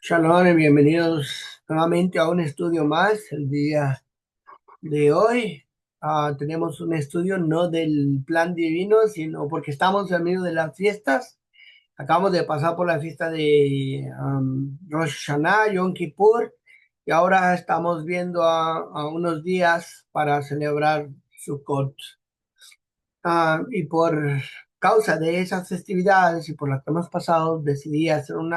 Shalom y bienvenidos nuevamente a un estudio más. El día de hoy tenemos un estudio no del plan divino, sino porque estamos en medio de las fiestas. Acabamos de pasar por la fiesta de Rosh Hashanah, Yom Kippur, y ahora estamos viendo a unos días para celebrar Sukkot. Y por causa de esas festividades y por las que hemos pasado, decidí hacer un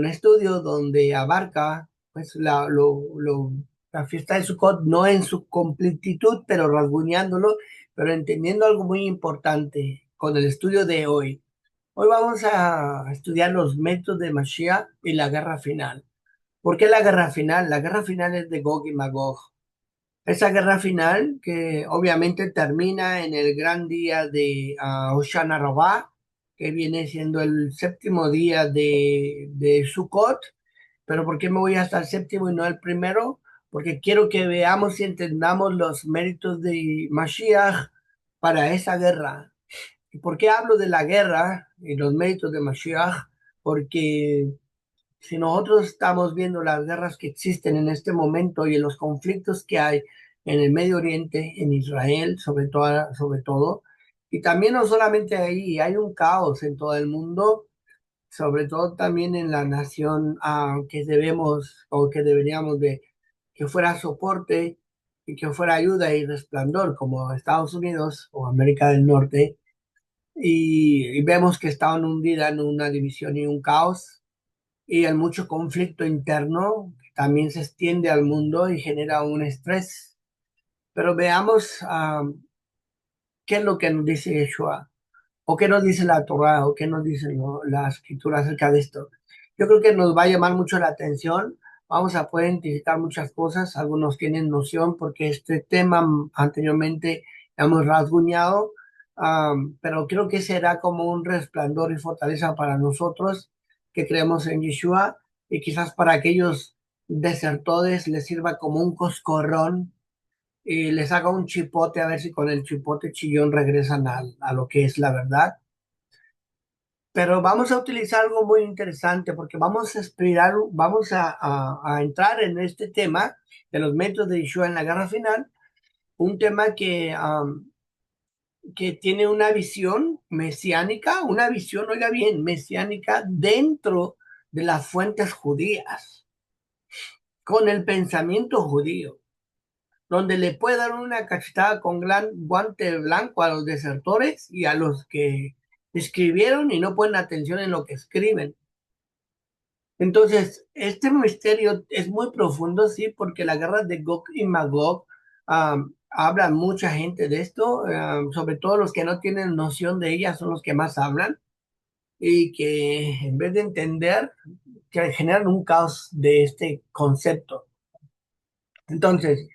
estudio donde abarca pues, la fiesta de Sukkot, no en su completitud, pero rasguñándolo, pero entendiendo algo muy importante con el estudio de hoy. Hoy vamos a estudiar los métodos de Mashiach y la guerra final. ¿Por qué la guerra final? La guerra final es de Gog y Magog. Esa guerra final que obviamente termina en el gran día de Hoshana Rabbah, que viene siendo el séptimo día de Sukkot. Pero ¿por qué me voy hasta el séptimo y no el primero? Porque quiero que veamos y entendamos los méritos de Mashiach para esa guerra. ¿Y por qué hablo de la guerra y los méritos de Mashiach? Porque si nosotros estamos viendo las guerras que existen en este momento y en los conflictos que hay en el Medio Oriente, en Israel, sobre todo, y también no solamente ahí, hay un caos en todo el mundo, sobre todo también en la nación que debemos o que deberíamos de que fuera soporte y que fuera ayuda y resplandor, como Estados Unidos o América del Norte, y vemos que estaban hundidas en una división y un caos y hay mucho conflicto interno que también se extiende al mundo y genera un estrés. Pero veamos qué es lo que nos dice Yeshua, o qué nos dice la Torah, o qué nos dice la escritura acerca de esto. Yo creo que nos va a llamar mucho la atención. Vamos a poder identificar muchas cosas. Algunos tienen noción porque este tema anteriormente hemos rasguñado, pero creo que será como un resplandor y fortaleza para nosotros que creemos en Yeshua y quizás para aquellos desertores les sirva como un coscorrón y les haga un chipote a ver si con el chipote chillón regresan a lo que es la verdad. Pero vamos a utilizar algo muy interesante porque vamos a expirar, vamos a entrar en este tema de los métodos de Yeshua en la guerra final, un tema que tiene una visión mesiánica, una visión, oiga bien, mesiánica dentro de las fuentes judías, con el pensamiento judío, donde le puede dar una cachetada con gran guante blanco a los desertores y a los que escribieron y no ponen atención en lo que escriben. Entonces, misterio es muy profundo, sí, porque la guerra de Gog y Magog, habla mucha gente de esto, sobre todo los que no tienen noción de ella son los que más hablan y que en vez de entender, que generan un caos de este concepto. Entonces,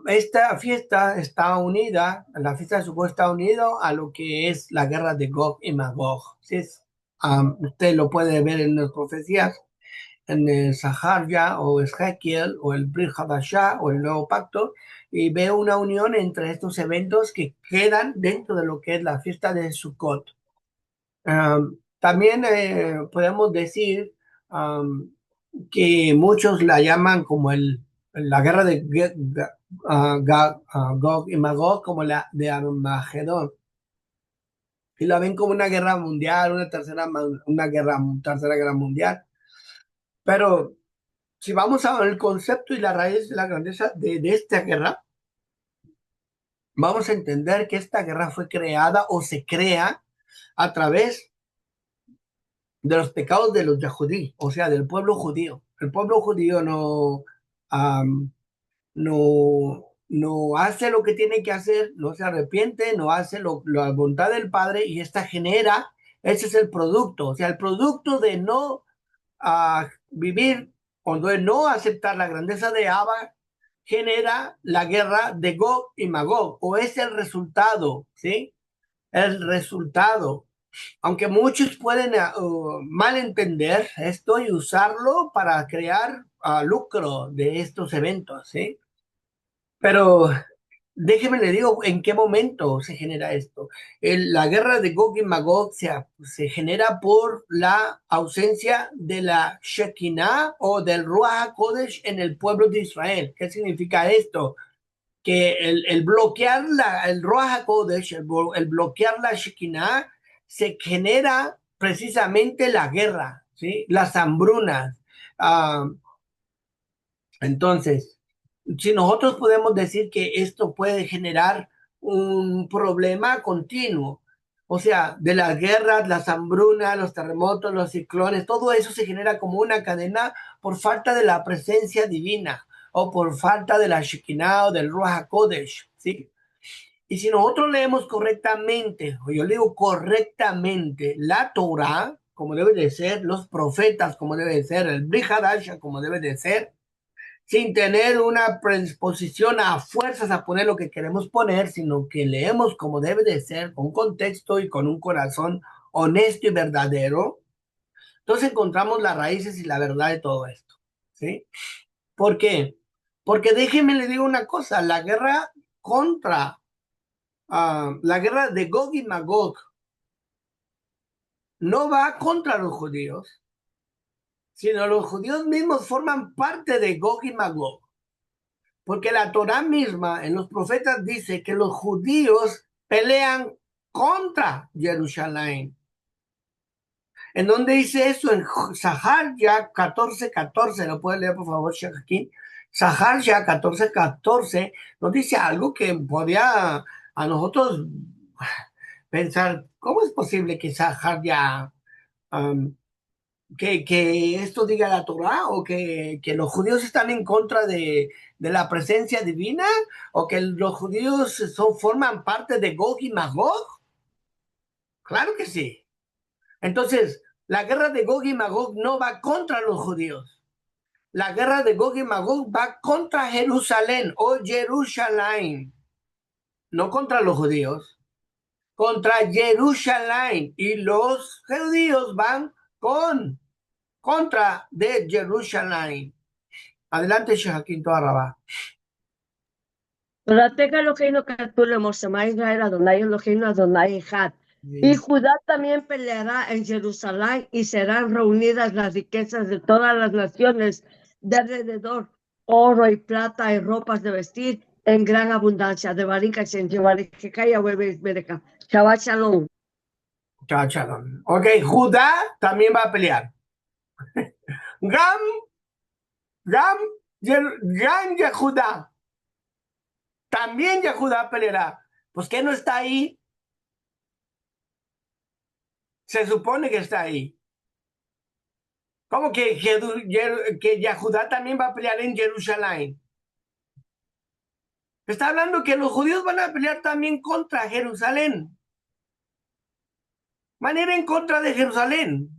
esta fiesta está unida, la fiesta de Sukkot está unido a lo que es la guerra de Gog y Magog. ¿Sí? Usted lo puede ver en las profecías en el Zaharia o Ezequiel o el Brit Hadashah o el Nuevo Pacto y veo una unión entre estos eventos que quedan dentro de lo que es la fiesta de Sukkot. También podemos decir um, que muchos la llaman como la guerra de Gog y Magog, como la de Armagedón. Y la ven como una guerra mundial, tercera guerra mundial. Pero si vamos a ver el concepto y la raíz de la grandeza de esta guerra, vamos a entender que esta guerra fue creada o se crea a través de los pecados de los Yahudí, o sea, del pueblo judío. El pueblo judío am, no hace lo que tiene que hacer, no se arrepiente, no hace la voluntad del Padre y esta genera, ese es el producto, o sea, el producto de no vivir o de no aceptar la grandeza de Abba genera la guerra de Gog y Magog, o es el resultado, ¿sí? El resultado. Aunque muchos pueden malentender esto y usarlo para crear lucro de estos eventos, ¿sí? Pero déjeme le digo en qué momento se genera esto. La guerra de Gog y Magog se genera por la ausencia de la Shekinah o del Ruach HaKodesh en el pueblo de Israel. ¿Qué significa esto? Que el bloquear el Ruach HaKodesh, el bloquear la Shekinah, se genera precisamente la guerra, ¿sí? Las hambrunas. Ah, entonces, si nosotros podemos decir que esto puede generar un problema continuo, o sea, de las guerras, las hambrunas, los terremotos, los ciclones, todo eso se genera como una cadena por falta de la presencia divina o por falta de la Shekinah o del Ruach HaKodesh, ¿sí? Y si nosotros leemos correctamente, o yo leo correctamente la Torah, como debe de ser, los profetas, como debe de ser, el Brit Hadasha, como debe de ser, sin tener una predisposición a fuerzas a poner lo que queremos poner, sino que leemos como debe de ser, con contexto y con un corazón honesto y verdadero, entonces encontramos las raíces y la verdad de todo esto, ¿sí? ¿Por qué? Porque déjenme le digo una cosa, la guerra de Gog y Magog no va contra los judíos, sino los judíos mismos forman parte de Gog y Magog. Porque la Torah misma en los profetas dice que los judíos pelean contra Jerusalén. ¿En dónde dice eso? En Zaharia 14:14, ¿lo puede leer por favor, Shaquín? Zaharia 14:14 nos dice algo que podría a nosotros pensar, ¿cómo es posible que Zaharia que esto diga la Torah o que los judíos están en contra de la presencia divina o que los judíos forman parte de Gog y Magog? Claro que sí. Entonces, la guerra de Gog y Magog no va contra los judíos. La guerra de Gog y Magog va contra Jerusalén o Jerusalén, no contra los judíos, contra Jerusalén. Y los judíos van contra de Jerusalén. Adelante, Shehakim Rabá. Tenga Eloheinu Ketule Shema Israel Adonai Eloheinu Adonai Echad. Y Judá también peleará en Jerusalén y serán reunidas las riquezas de todas las naciones de alrededor, oro y plata y ropas de vestir en gran abundancia. De Barika Shem, Barikaya Bereca. Shabbat Shalom. Chao, shalom. Ok, Judá también va a pelear. Gam, Gam, Gam Yehudá. También Yehudá peleará. Pues que no está ahí. Se supone que está ahí. ¿Cómo que Yehudá también va a pelear en Jerusalén? Está hablando que los judíos van a pelear también contra Jerusalén. Van a ir en contra de Jerusalén.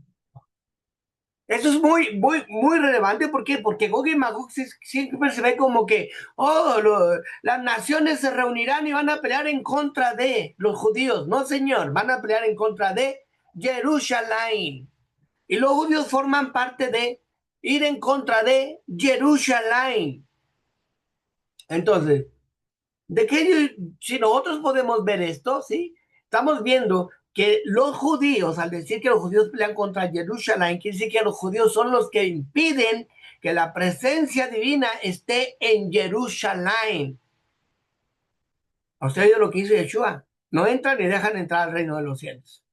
Eso es muy relevante. ¿Por qué? Porque Gog y Magog siempre se ve como que, las naciones se reunirán y van a pelear en contra de los judíos. No, señor, van a pelear en contra de Jerusalén. Y los judíos forman parte de ir en contra de Jerusalén. Entonces, si nosotros podemos ver esto, ¿sí? Estamos viendo que los judíos, al decir que los judíos pelean contra Jerusalén, quiere decir que los judíos son los que impiden que la presencia divina esté en Jerusalén. ¿Usted oído lo que hizo Yeshua? No entran ni dejan entrar al reino de los cielos.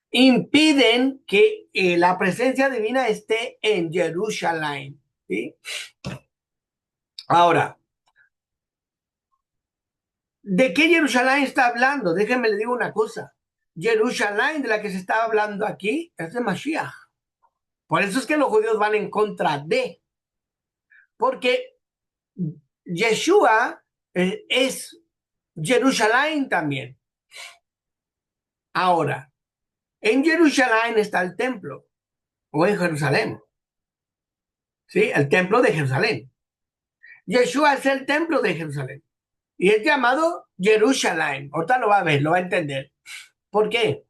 Impiden que la presencia divina esté en Jerusalén. ¿Sí? Ahora, ¿de qué Jerusalén está hablando? Déjenme le digo una cosa. Jerusalén de la que se está hablando aquí es de Mashiach. Por eso es que los judíos van en contra de. Porque Yeshua es Jerusalén también. Ahora, en Jerusalén está el templo, o en Jerusalén. ¿Sí? El templo de Jerusalén. Yeshua es el templo de Jerusalén. Y es llamado Jerusalén. Ahorita lo va a ver, lo va a entender. ¿Por qué?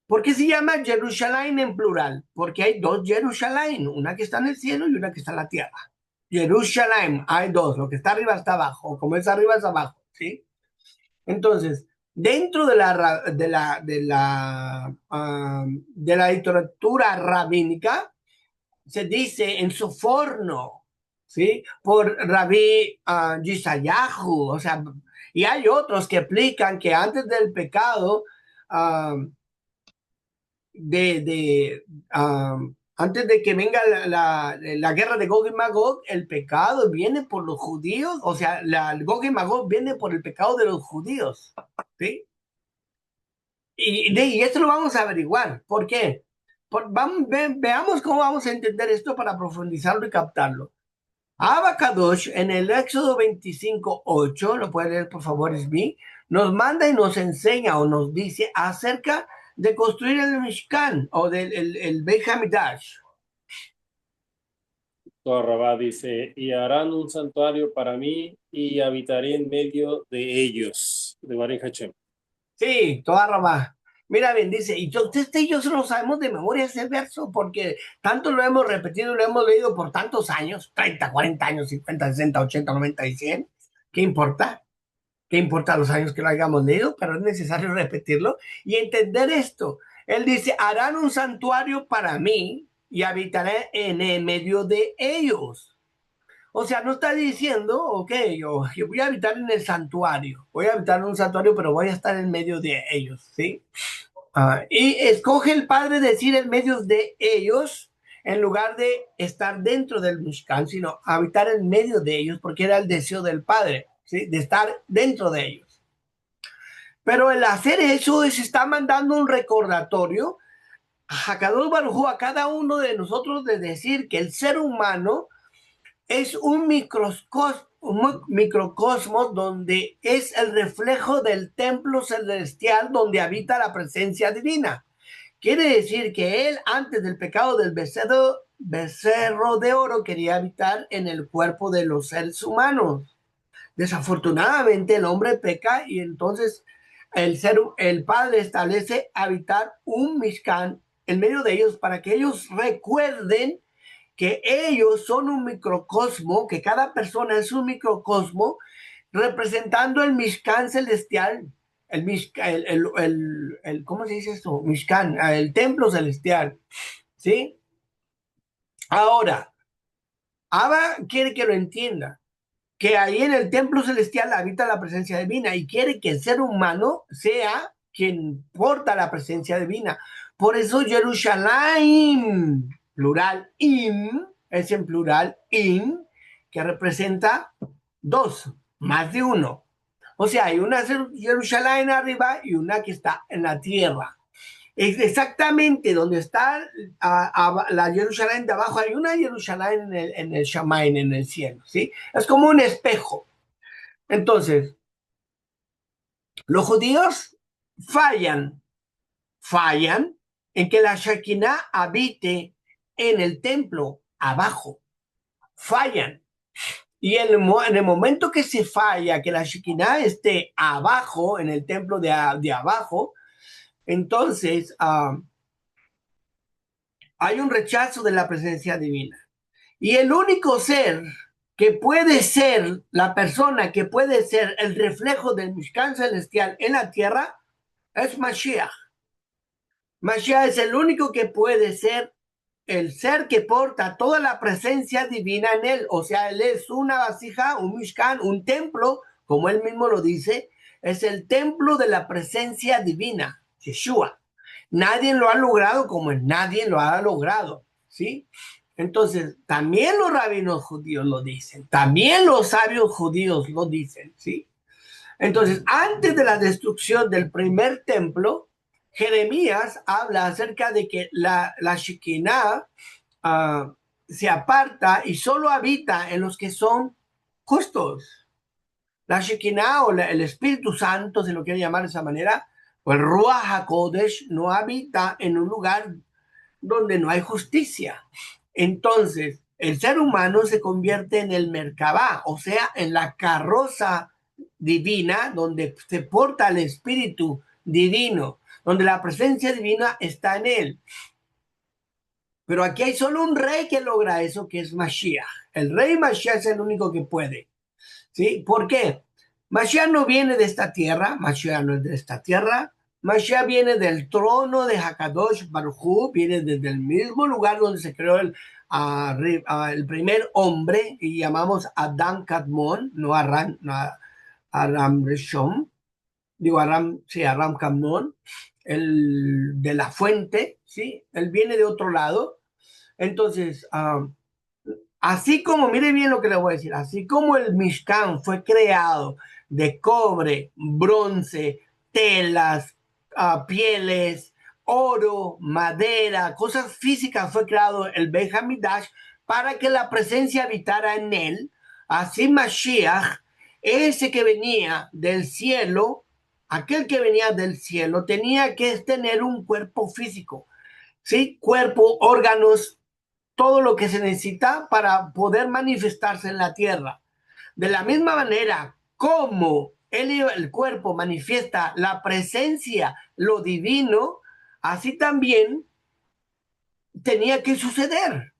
¿Por qué se llama Jerusalén en plural? Porque hay dos Jerusalén, una que está en el cielo y una que está en la tierra. Jerusalén, hay dos, lo que está arriba está abajo, como es arriba es abajo, ¿sí? Entonces, dentro de la literatura rabínica, se dice en su forno, ¿sí? Por Rabí Yishayahu, o sea, y hay otros que explican que antes del pecado, ah, de antes de que venga la guerra de Gog y Magog, el pecado viene por los judíos, o sea, Gog y Magog viene por el pecado de los judíos, ¿sí? Y esto lo vamos a averiguar. ¿Por qué? Veamos cómo vamos a entender esto para profundizarlo y captarlo. Abacadosh en el Éxodo 25:8, lo puede leer por favor, Esmi, nos manda y nos enseña o nos dice acerca de construir el Mishkan o del el Beit Hamidash. Rabá dice, y harán un santuario para mí y habitaré en medio de ellos, de Baruch Hashem. Sí, toda Rabá. Mira bien, dice, y usted y yo solo sabemos de memoria ese verso porque tanto lo hemos repetido, lo hemos leído por tantos años, 30, 40 años, 50, 60, 80, 90 y 100. ¿Qué importa? ¿Qué importa los años que lo hayamos leído? Pero es necesario repetirlo y entender esto. Él dice, harán un santuario para mí y habitaré en el medio de ellos. O sea, no está diciendo, ok, yo voy a habitar en el santuario, voy a habitar en un santuario, pero voy a estar en medio de ellos, ¿sí? Y escoge el Padre decir en medio de ellos, en lugar de estar dentro del Mishkan, sino habitar en medio de ellos, porque era el deseo del Padre, ¿sí? De estar dentro de ellos. Pero el hacer eso es está mandando un recordatorio a Hakadosh Baruj Hu, a cada uno de nosotros, de decir que el ser humano es un microcosmos donde es el reflejo del templo celestial donde habita la presencia divina. Quiere decir que él, antes del pecado del becerro de oro, quería habitar en el cuerpo de los seres humanos. Desafortunadamente el hombre peca y entonces el Padre establece habitar un Mishkan en medio de ellos para que ellos recuerden que ellos son un microcosmo, que cada persona es un microcosmo representando el Mishkan celestial, ¿cómo se dice esto? Mishkan, el templo celestial, ¿sí? Ahora, Abba quiere que lo entienda, que ahí en el templo celestial habita la presencia divina y quiere que el ser humano sea quien porta la presencia divina. Por eso Jerusalén, plural im, es en plural im, que representa dos, más de uno. O sea, hay una Jerusalén arriba y una que está en la tierra. Es exactamente donde está la Jerusalén de abajo, hay una Jerusalén en el Shamain, en el cielo, ¿sí? Es como un espejo. Entonces, los judíos fallan en que la Shekinah habite en el templo abajo. Fallan. Y en el momento que se falla, que la Shekinah esté abajo, en el templo de abajo, entonces hay un rechazo de la presencia divina. Y el único ser que puede ser la persona que puede ser el reflejo del Mishkan celestial en la tierra es Mashiach. Mashiach es el único que puede ser el ser que porta toda la presencia divina en él. O sea, él es una vasija, un Mishkan, un templo, como él mismo lo dice, es el templo de la presencia divina, Yeshua. Nadie lo ha logrado como nadie lo ha logrado, ¿sí? Entonces, también los rabinos judíos lo dicen, también los sabios judíos lo dicen, ¿sí? Entonces, antes de la destrucción del primer templo, Jeremías habla acerca de que la Shekinah se aparta y solo habita en los que son justos. La Shekinah o el Espíritu Santo, si lo quieren llamar de esa manera, o el Ruach HaKodesh, no habita en un lugar donde no hay justicia. Entonces, el ser humano se convierte en el Merkabah, o sea, en la carroza divina, donde se porta el espíritu divino, donde la presencia divina está en él. Pero aquí hay solo un rey que logra eso, que es Mashiach. El rey Mashiach es el único que puede. ¿Sí? ¿Por qué? Mashiach no viene de esta tierra, Mashiach no es de esta tierra, Mashiach viene del trono de Hakadosh Baruj Hu, viene desde el mismo lugar donde se creó el primer hombre, y llamamos Adán Kadmon, no Aram Rishon, digo Aram, sí, Aram Kadmon, el de la fuente, ¿sí? Él viene de otro lado. Entonces, así como, mire bien lo que le voy a decir, así como el Mishkan fue creado de cobre, bronce, telas, pieles, oro, madera, cosas físicas, fue creado el Beit Hamidash para que la presencia habitara en él. Así Mashiach, ese que venía del cielo, aquel que venía del cielo, tenía que tener un cuerpo físico, ¿sí? Cuerpo, órganos, todo lo que se necesita para poder manifestarse en la tierra. De la misma manera como el cuerpo manifiesta la presencia, lo divino, así también tenía que suceder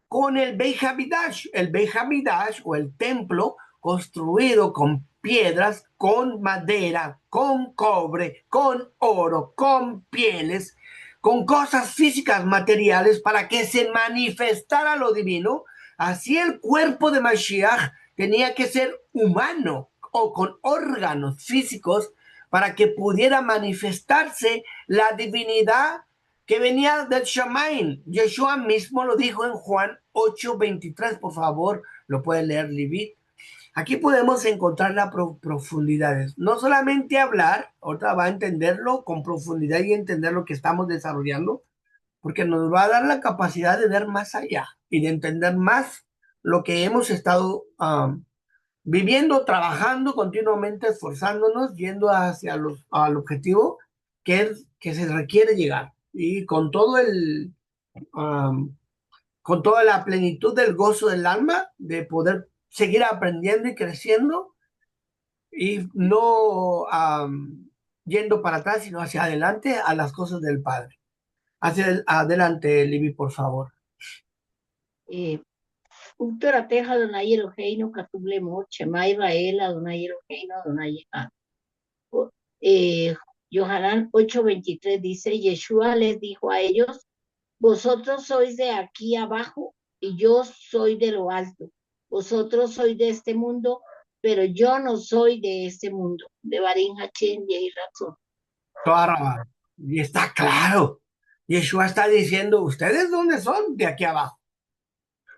con el Beit Hamidash. El Beit Hamidash, o el templo construido con piedras, con madera, con cobre, con oro, con pieles, con cosas físicas materiales para que se manifestara lo divino. Así el cuerpo de Mashiach tenía que ser humano o con órganos físicos para que pudiera manifestarse la divinidad que venía del Shamaim. Yeshua mismo lo dijo en Juan 8:23, por favor, lo puede leer Livit. Aquí podemos encontrar las profundidades. No solamente hablar, otra va a entenderlo con profundidad y entender lo que estamos desarrollando, porque nos va a dar la capacidad de ver más allá y de entender más lo que hemos estado viviendo, trabajando continuamente, esforzándonos, yendo hacia al objetivo que se requiere llegar. Y con todo con toda la plenitud del gozo del alma, de poder seguir aprendiendo y creciendo, y no yendo para atrás, sino hacia adelante a las cosas del Padre. Hacia adelante, Libby, por favor. Utorateja Adonai Eloheinu Katuv Lemot Shema Israel Adonai Eloheinu Adonai Echad. Yohanan 8:23 dice, Yeshua les dijo a ellos, vosotros sois de aquí abajo y yo soy de lo alto. Vosotros sois de este mundo, pero yo no soy de este mundo. De Barín Hachén y razón. Y está claro. Yeshua está diciendo, ¿ustedes dónde son? De aquí abajo.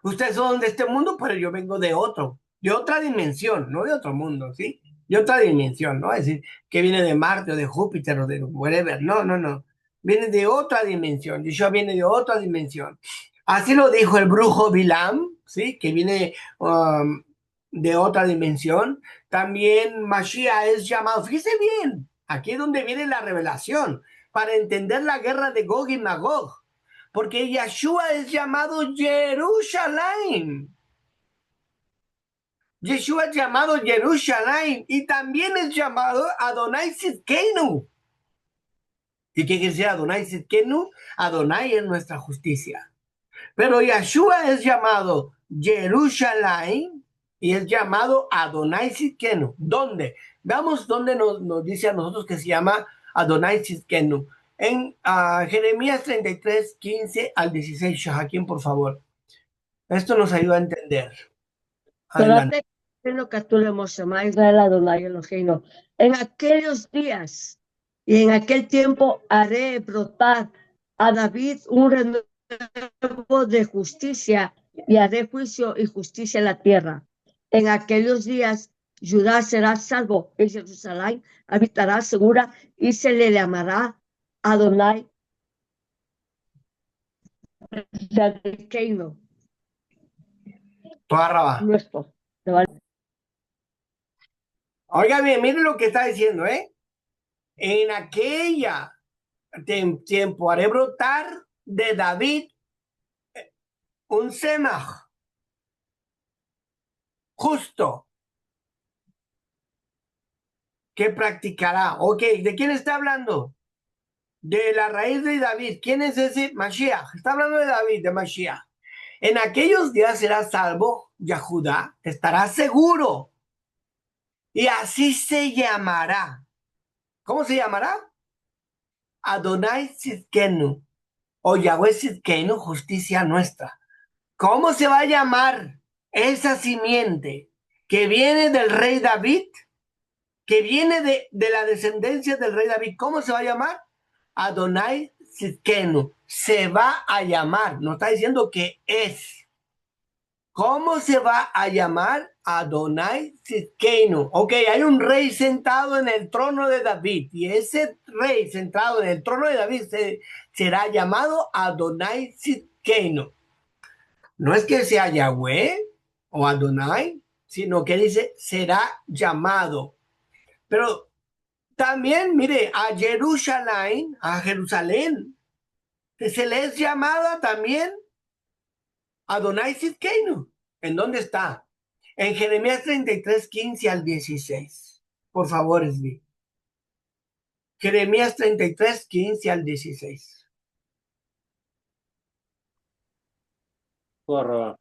Ustedes son de este mundo, pero yo vengo de otra dimensión, no de otro mundo, ¿sí? De otra dimensión, ¿no? Es decir, que viene de Marte o de Júpiter o de whatever. No, no, no. Viene de otra dimensión. Yeshua viene de otra dimensión. Así lo dijo el brujo Bilam, ¿sí? Que viene de otra dimensión. También Mashiach es llamado, fíjese bien, aquí es donde viene la revelación, para entender la guerra de Gog y Magog. Porque Yeshua es llamado Jerusalén. Yeshua es llamado Jerusalén y también es llamado Adonai Tzidkenu. ¿Y qué quiere decir Adonai Tzidkenu? Adonai es nuestra justicia. Pero Yeshua es llamado Jerusalén y es llamado Adonai Tzidkenu. ¿Dónde? Veamos dónde nos dice a nosotros que se llama Adonai Tzidkenu. En Jeremías 33, 15 al 16, Shahakim, por favor. Esto nos ayuda a entender. Adelante. En aquellos días y en aquel tiempo haré brotar a David un renuevo de justicia y haré juicio y justicia en la tierra. En aquellos días Judá será salvo y Jerusalén habitará segura y se le llamará Adonai Tzidkenu. Nuestro. Oiga bien, miren lo que está diciendo, ¿eh? En aquella tiempo haré brotar de David un semaj justo que practicará. Ok, ¿de quién está hablando? De la raíz de David. ¿Quién es ese? Mashiach. Está hablando de David, de Mashiach. En aquellos días será salvo Yahudá, estará seguro y así se llamará. ¿Cómo se llamará? Adonai Tzidkenu, o Yahweh Tzidkenu, justicia nuestra. ¿Cómo se va a llamar esa simiente que viene del rey David? Que viene de la descendencia del rey David. ¿Cómo se va a llamar? Adonai Tzidkenu. Se va a llamar, no está diciendo que es. ¿Cómo se va a llamar? Adonai Tzidkenu. Ok, hay un rey sentado en el trono de David y ese rey sentado en el trono de David será llamado Adonai Tzidkenu. No es que sea Yahweh o Adonai, sino que dice será llamado. Pero también, mire, a Jerusalén, que se le es llamada también Adonai Tzidkenu. ¿En dónde está? En Jeremías 33, 15 al 16. Por favor, Esli. Jeremías 33, 15 al 16. Corra.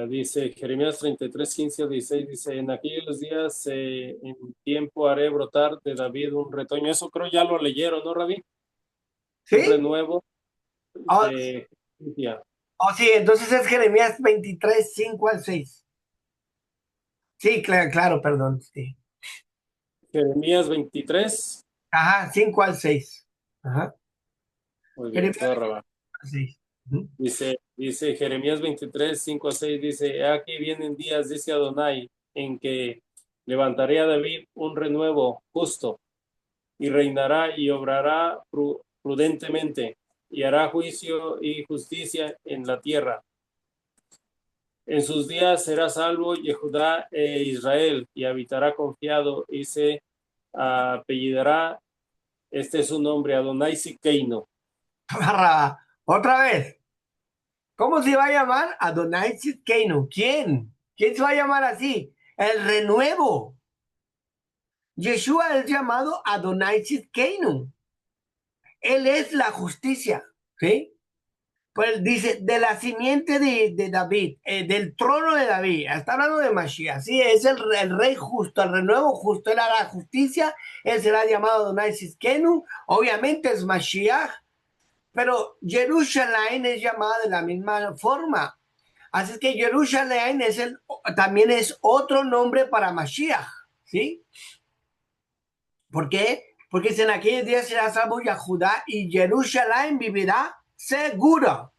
Dice Jeremías 33, 15 al 16, dice, en aquellos días en tiempo haré brotar de David un retoño. Eso creo ya lo leyeron, ¿no, Rabí? ¿Sí? Un renuevo Oh, de justicia. oh, sí, entonces es Jeremías 23, 5 al 6. Sí, claro, perdón. Sí. Jeremías 23. Ajá, 5 al 6. Ajá. Muy bien, Jeremías Corra. 6. Dice Jeremías 23, 5 a 6, dice, aquí vienen días, dice Adonai, en que levantaré a David un renuevo justo, y reinará y obrará prudentemente, y hará juicio y justicia en la tierra. En sus días será salvo Yehudá e Israel, y habitará confiado, y se apellidará, este es su nombre, Adonai Tzidkenu. Otra vez. ¿Cómo se va a llamar? Adonai Tzidkenu. ¿Quién? ¿Quién se va a llamar así? El renuevo. Yeshua es llamado Adonai Tzidkenu. Él es la justicia. ¿Sí? Pues dice, de la simiente de David, del trono de David. Está hablando de Mashiach. Sí, es el rey justo, el renuevo justo. Él hará justicia. Él será llamado Adonai Tzidkenu. Obviamente es Mashiach. Pero Jerusalén es llamada de la misma forma. Así es que Jerusalén también es otro nombre para Mashiach, ¿sí? ¿Por qué? Porque en aquellos días será salvo Judá y Jerusalén vivirá seguro.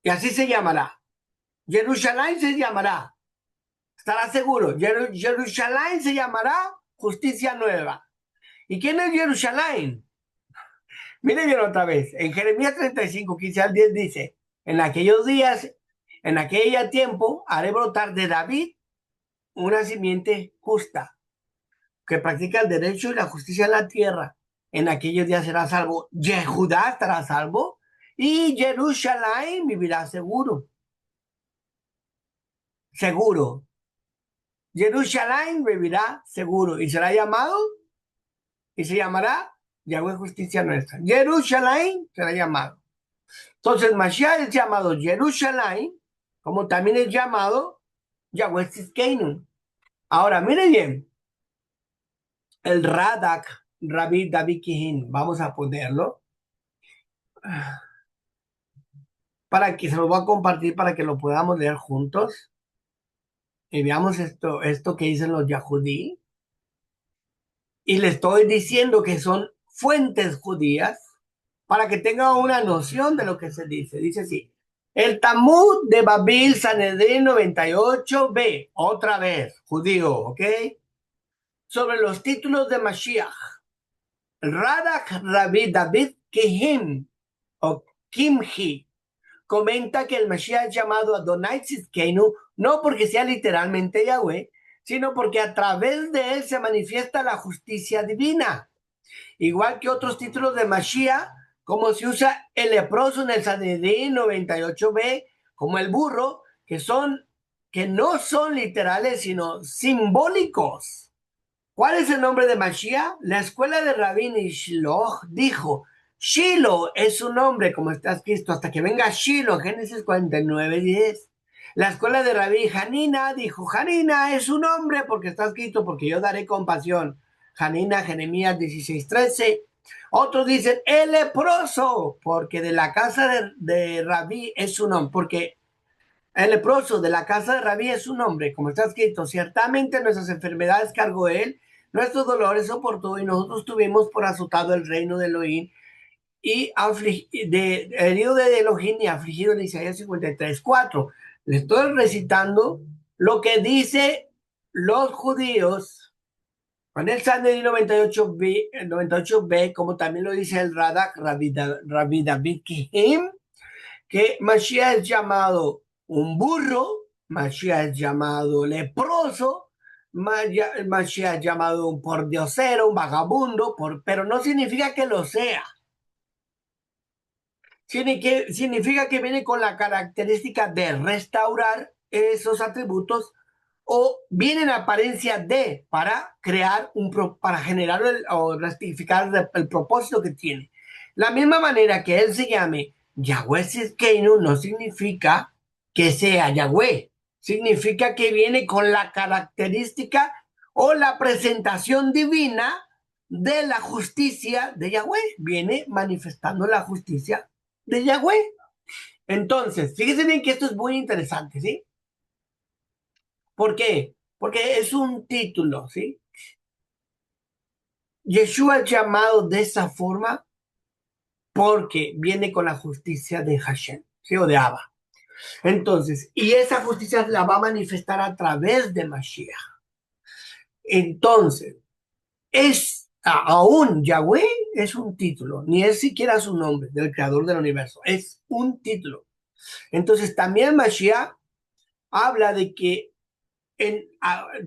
Y así se llamará. Jerusalén se llamará. Estará seguro. Jerusalén se llamará justicia nueva. ¿Y quién es Jerusalén? Miren bien otra vez. En Jeremías 35, 15 al 10 dice, en aquellos días, en aquel tiempo, haré brotar de David una simiente justa, que practica el derecho y la justicia en la tierra. En aquellos días será salvo. Judá estará salvo y Jerusalén vivirá seguro. Seguro. Jerusalén vivirá seguro y será llamado y se llamará Yahweh justicia nuestra. Jerusalén será llamado. Entonces, Mashiach es llamado Jerusalén, como también es llamado Yahweh Tzidkenu. Ahora, miren bien, el Radak, Rabbi David Kihin, vamos a ponerlo para que se lo voy a compartir para que lo podamos leer juntos y veamos esto que dicen los Yahudí. Y le estoy diciendo que son fuentes judías para que tengan una noción de lo que se dice. Dice así, el Talmud de Babil Sanedrín 98b, otra vez, judío, ¿ok? Sobre los títulos de Mashiach. Radak Rabbi David Kihim, o Kimhi, comenta que el Mashiach es llamado Adonai Tzidkenu no porque sea literalmente Yahweh, sino porque a través de él se manifiesta la justicia divina. Igual que otros títulos de Mashiach, como se usa el leproso en el Sanedrín 98b, como el burro, que no son literales, sino simbólicos. ¿Cuál es el nombre de Mashiach? La escuela de Rabbi Shiloh dijo, Shiloh es su nombre, como está escrito, hasta que venga Shiloh, Génesis 49:10. La escuela de Rabí Hanina dijo, Hanina es un hombre porque está escrito, porque yo daré compasión. Hanina, Jeremías 16:13. Otros dicen, el leproso, porque de la casa de Rabí es un hombre, porque el leproso de la casa de Rabí es un hombre, como está escrito, ciertamente nuestras enfermedades cargó él, nuestros dolores soportó y nosotros tuvimos por azotado el reino de Elohim y herido de Elohim y afligido en Isaías 53:4. Le estoy recitando lo que dice los judíos en el Sanedrín 98b, como también lo dice el Radak, Rabbi David Kihim, que Mashiach es llamado un burro, Mashiach es llamado leproso, Mashiach es llamado un pordiosero, un vagabundo, pero no significa que lo sea. Significa que viene con la característica de restaurar esos atributos o viene en apariencia de para crear para generar o rectificar el propósito que tiene. La misma manera que él se llame Yahweh Tzidkeinu no significa que sea Yahweh, significa que viene con la característica o la presentación divina de la justicia de Yahweh, viene manifestando la justicia de Yahweh. Entonces, fíjense bien que esto es muy interesante, ¿sí? ¿Por qué? Porque es un título, ¿sí? Yeshua es llamado de esa forma porque viene con la justicia de Hashem, ¿sí? O de Abba. Entonces, y esa justicia la va a manifestar a través de Mashiach. Entonces, aún Yahweh es un título, ni es siquiera su nombre del creador del universo, es un título. Entonces, también Mashiach habla de que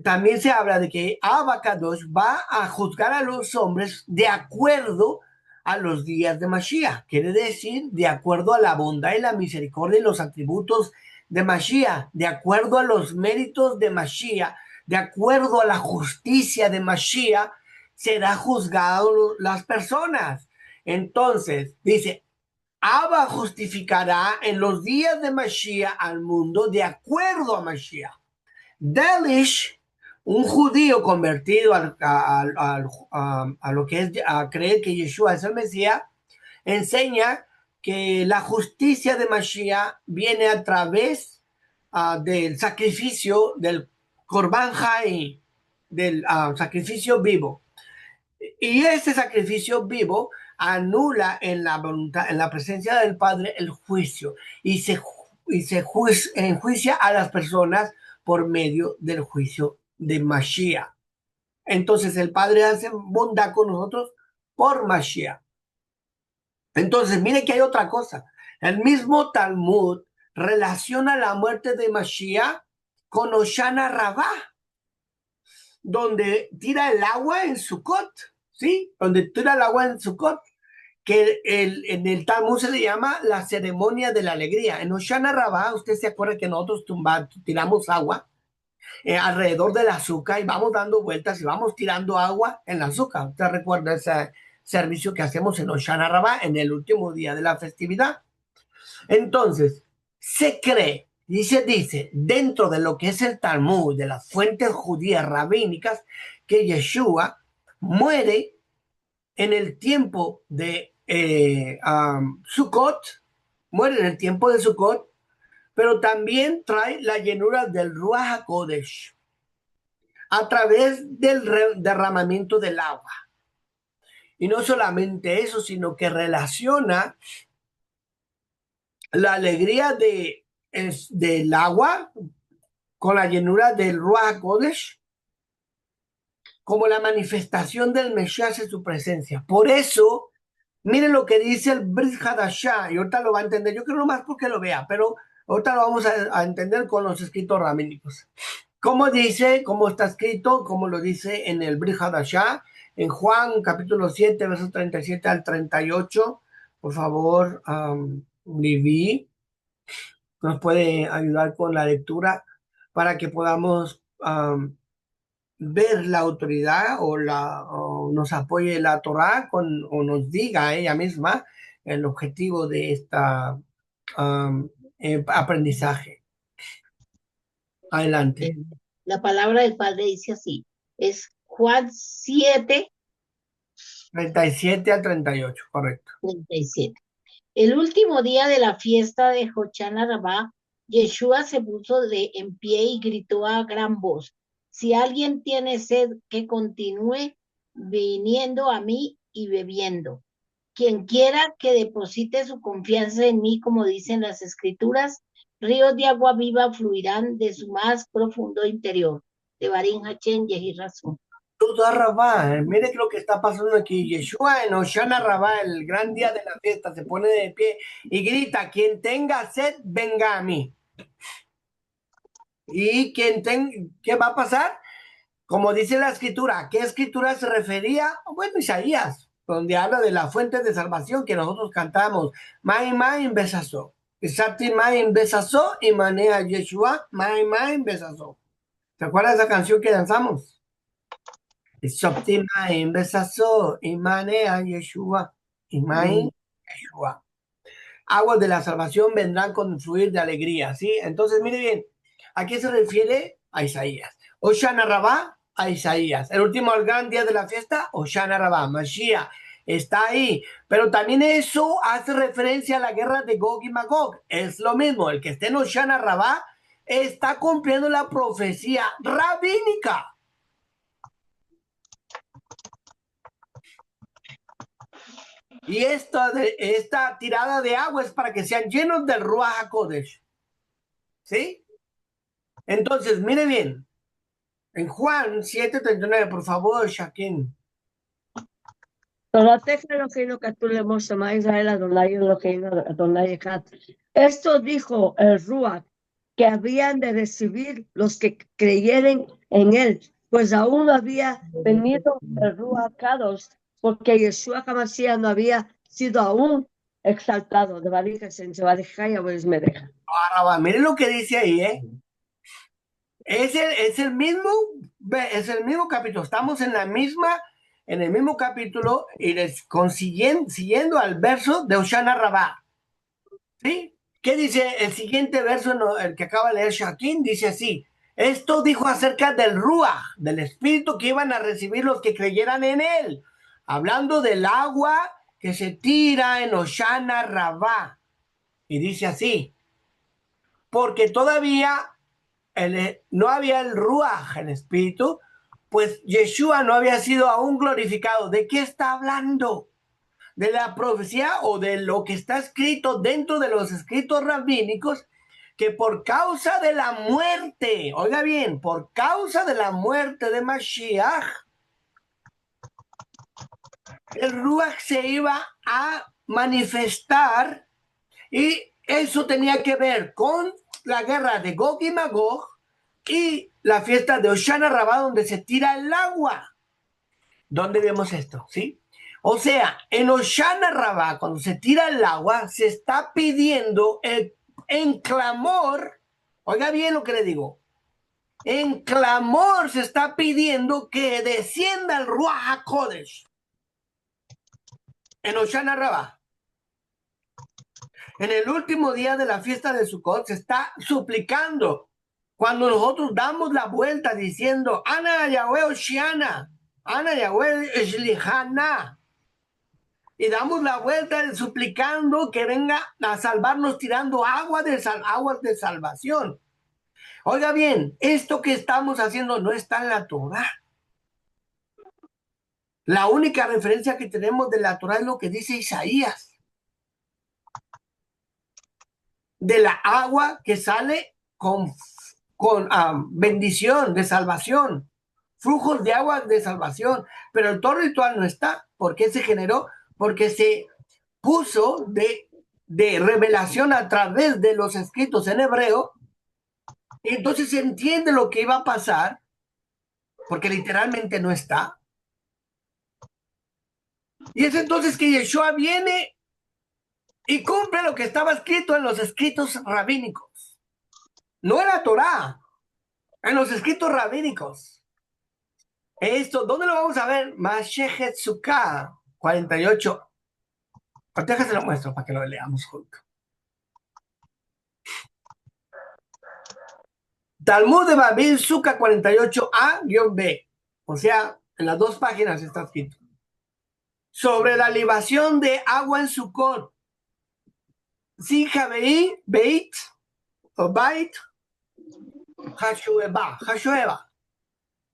también se habla de que Abacadosh va a juzgar a los hombres de acuerdo a los días de Mashiach. Quiere decir, de acuerdo a la bondad y la misericordia y los atributos de Mashiach, de acuerdo a los méritos de Mashiach, de acuerdo a la justicia de Mashiach, será juzgado las personas. Entonces, dice, Abba justificará en los días de Mashiach al mundo de acuerdo a Mashiach. Delish, un judío convertido a lo que es a creer que Yeshua es el Mesías, enseña que la justicia de Mashiach viene a través del sacrificio del Korban Hai, del sacrificio vivo. Y ese sacrificio vivo anula en la voluntad, en la presencia del Padre, el juicio y se enjuicia a las personas por medio del juicio de Mashiach. Entonces el Padre hace bondad con nosotros por Mashiach. Entonces, mire que hay otra cosa. El mismo Talmud relaciona la muerte de Mashiach con Hoshana Rabbah, donde tira el agua en Sukkot, ¿sí? Donde tira el agua en Sukkot, que en el Talmud se le llama la ceremonia de la alegría. En Hoshana Rabbah, usted se acuerda que nosotros tiramos agua alrededor del azúcar y vamos dando vueltas y vamos tirando agua en el azúcar. ¿Usted recuerda ese servicio que hacemos en Hoshana Rabbah en el último día de la festividad? Entonces, se cree y se dice dentro de lo que es el Talmud, de las fuentes judías rabínicas, que Yeshua muere en el tiempo de Sukkot, muere en el tiempo de Sukkot, pero también trae la llenura del Ruach HaKodesh a través del derramamiento del agua. Y no solamente eso, sino que relaciona la alegría del agua con la llenura del Ruach HaKodesh como la manifestación del Mesías en su presencia. Por eso, miren lo que dice el Brit Hadashah, y ahorita lo va a entender, yo creo nomás porque lo vea, pero ahorita lo vamos a entender con los escritos rabínicos. ¿Cómo dice, cómo está escrito, cómo lo dice en el Brit Hadashah, en Juan capítulo 7, versos 37 al 38? Por favor, Livi nos puede ayudar con la lectura para que podamos ver la autoridad o nos apoye la Torah o nos diga ella misma el objetivo de esta aprendizaje. Adelante. La palabra del Padre dice así, es Juan 7, 37 al 38, correcto. 37. El último día de la fiesta de Hoshana Rabbah, Yeshua se puso en pie y gritó a gran voz, si alguien tiene sed, que continúe viniendo a mí y bebiendo. Quien quiera que deposite su confianza en mí, como dicen las Escrituras, ríos de agua viva fluirán de su más profundo interior. De Barín Hachén, Yehi Razón. Todo a Rabá, mire lo que está pasando aquí. Yeshua en Hoshana Rabá, el gran día de la fiesta, se pone de pie y grita, quien tenga sed, venga a mí. Y ¿qué va a pasar? Como dice la escritura, ¿a qué escritura se refería? Bueno, Isaías, donde habla de la fuente de salvación que nosotros cantamos. Mai besazó. Isati mai besazó y manea Yeshua, mai besazó. ¿Se acuerdan de esa canción que danzamos? Isati mai besazó y manea Yeshua, y mai Yeshua. Aguas de la salvación vendrán con fluir de alegría, ¿sí? Entonces, mire bien, ¿a qué se refiere? A Isaías. Hoshana Rabá, a Isaías. El último gran día de la fiesta, Hoshana Rabá, Mashiach, está ahí. Pero también eso hace referencia a la guerra de Gog y Magog. Es lo mismo, el que esté en Hoshana Rabá está cumpliendo la profecía rabínica. Y esta tirada de agua es para que sean llenos del Ruach HaKodesh. ¿Sí? Entonces, mire bien, en Juan 7:39, por favor, Shaquín. Esto dijo el Ruach, que habían de recibir los que creyeren en él, pues aún no había venido el Ruach Kadosh, porque Yeshua HaMashiach no había sido aún exaltado. De Ahora va, mire lo que dice ahí, ¿eh? Es el mismo capítulo. Estamos en el mismo capítulo y siguiendo al verso de Hoshana Rabá. ¿Sí? ¿Qué dice el siguiente verso, el que acaba de leer Shaquín? Dice así: esto dijo acerca del Ruach, del espíritu que iban a recibir los que creyeran en él, hablando del agua que se tira en Hoshana Rabá. Y dice así: porque todavía no había el Ruach, el espíritu, pues Yeshua no había sido aún glorificado. ¿De qué está hablando? De la profecía o de lo que está escrito dentro de los escritos rabínicos, que por causa de la muerte, oiga bien, por causa de la muerte de Mashiach, el Ruach se iba a manifestar, y eso tenía que ver con la guerra de Gog y Magog y la fiesta de Hoshana Rabá, donde se tira el agua. ¿Dónde vemos esto? ¿Sí? O sea, en Hoshana Rabá, cuando se tira el agua, se está pidiendo en clamor, oiga bien lo que le digo, en clamor se está pidiendo que descienda el Ruach HaKodesh en Hoshana Rabá. En el último día de la fiesta de Sukkot se está suplicando. Cuando nosotros damos la vuelta diciendo, Ana Yahweh Oshiana, Ana Yahweh Eshlihana, y damos la vuelta suplicando que venga a salvarnos tirando aguas de salvación. Oiga bien, esto que estamos haciendo no está en la Torah. La única referencia que tenemos de la Torah es lo que dice Isaías, de la agua que sale con bendición de salvación, flujos de agua de salvación. Pero el todo ritual no está. ¿Por qué se generó? Porque se puso de revelación a través de los escritos en hebreo. Y entonces se entiende lo que iba a pasar, porque literalmente no está. Y es entonces que Yeshua viene y cumple lo que estaba escrito en los escritos rabínicos. No en la Torá, en los escritos rabínicos. Esto, ¿dónde lo vamos a ver? Masechet Sukkah 48. Déjase lo muestro para que lo leamos juntos. Talmud de Babil, Suca 48a-b. O sea, en las dos páginas está escrito. Sobre la libación de agua en Sukkot. Sija Beit, o Bait, Hashueba.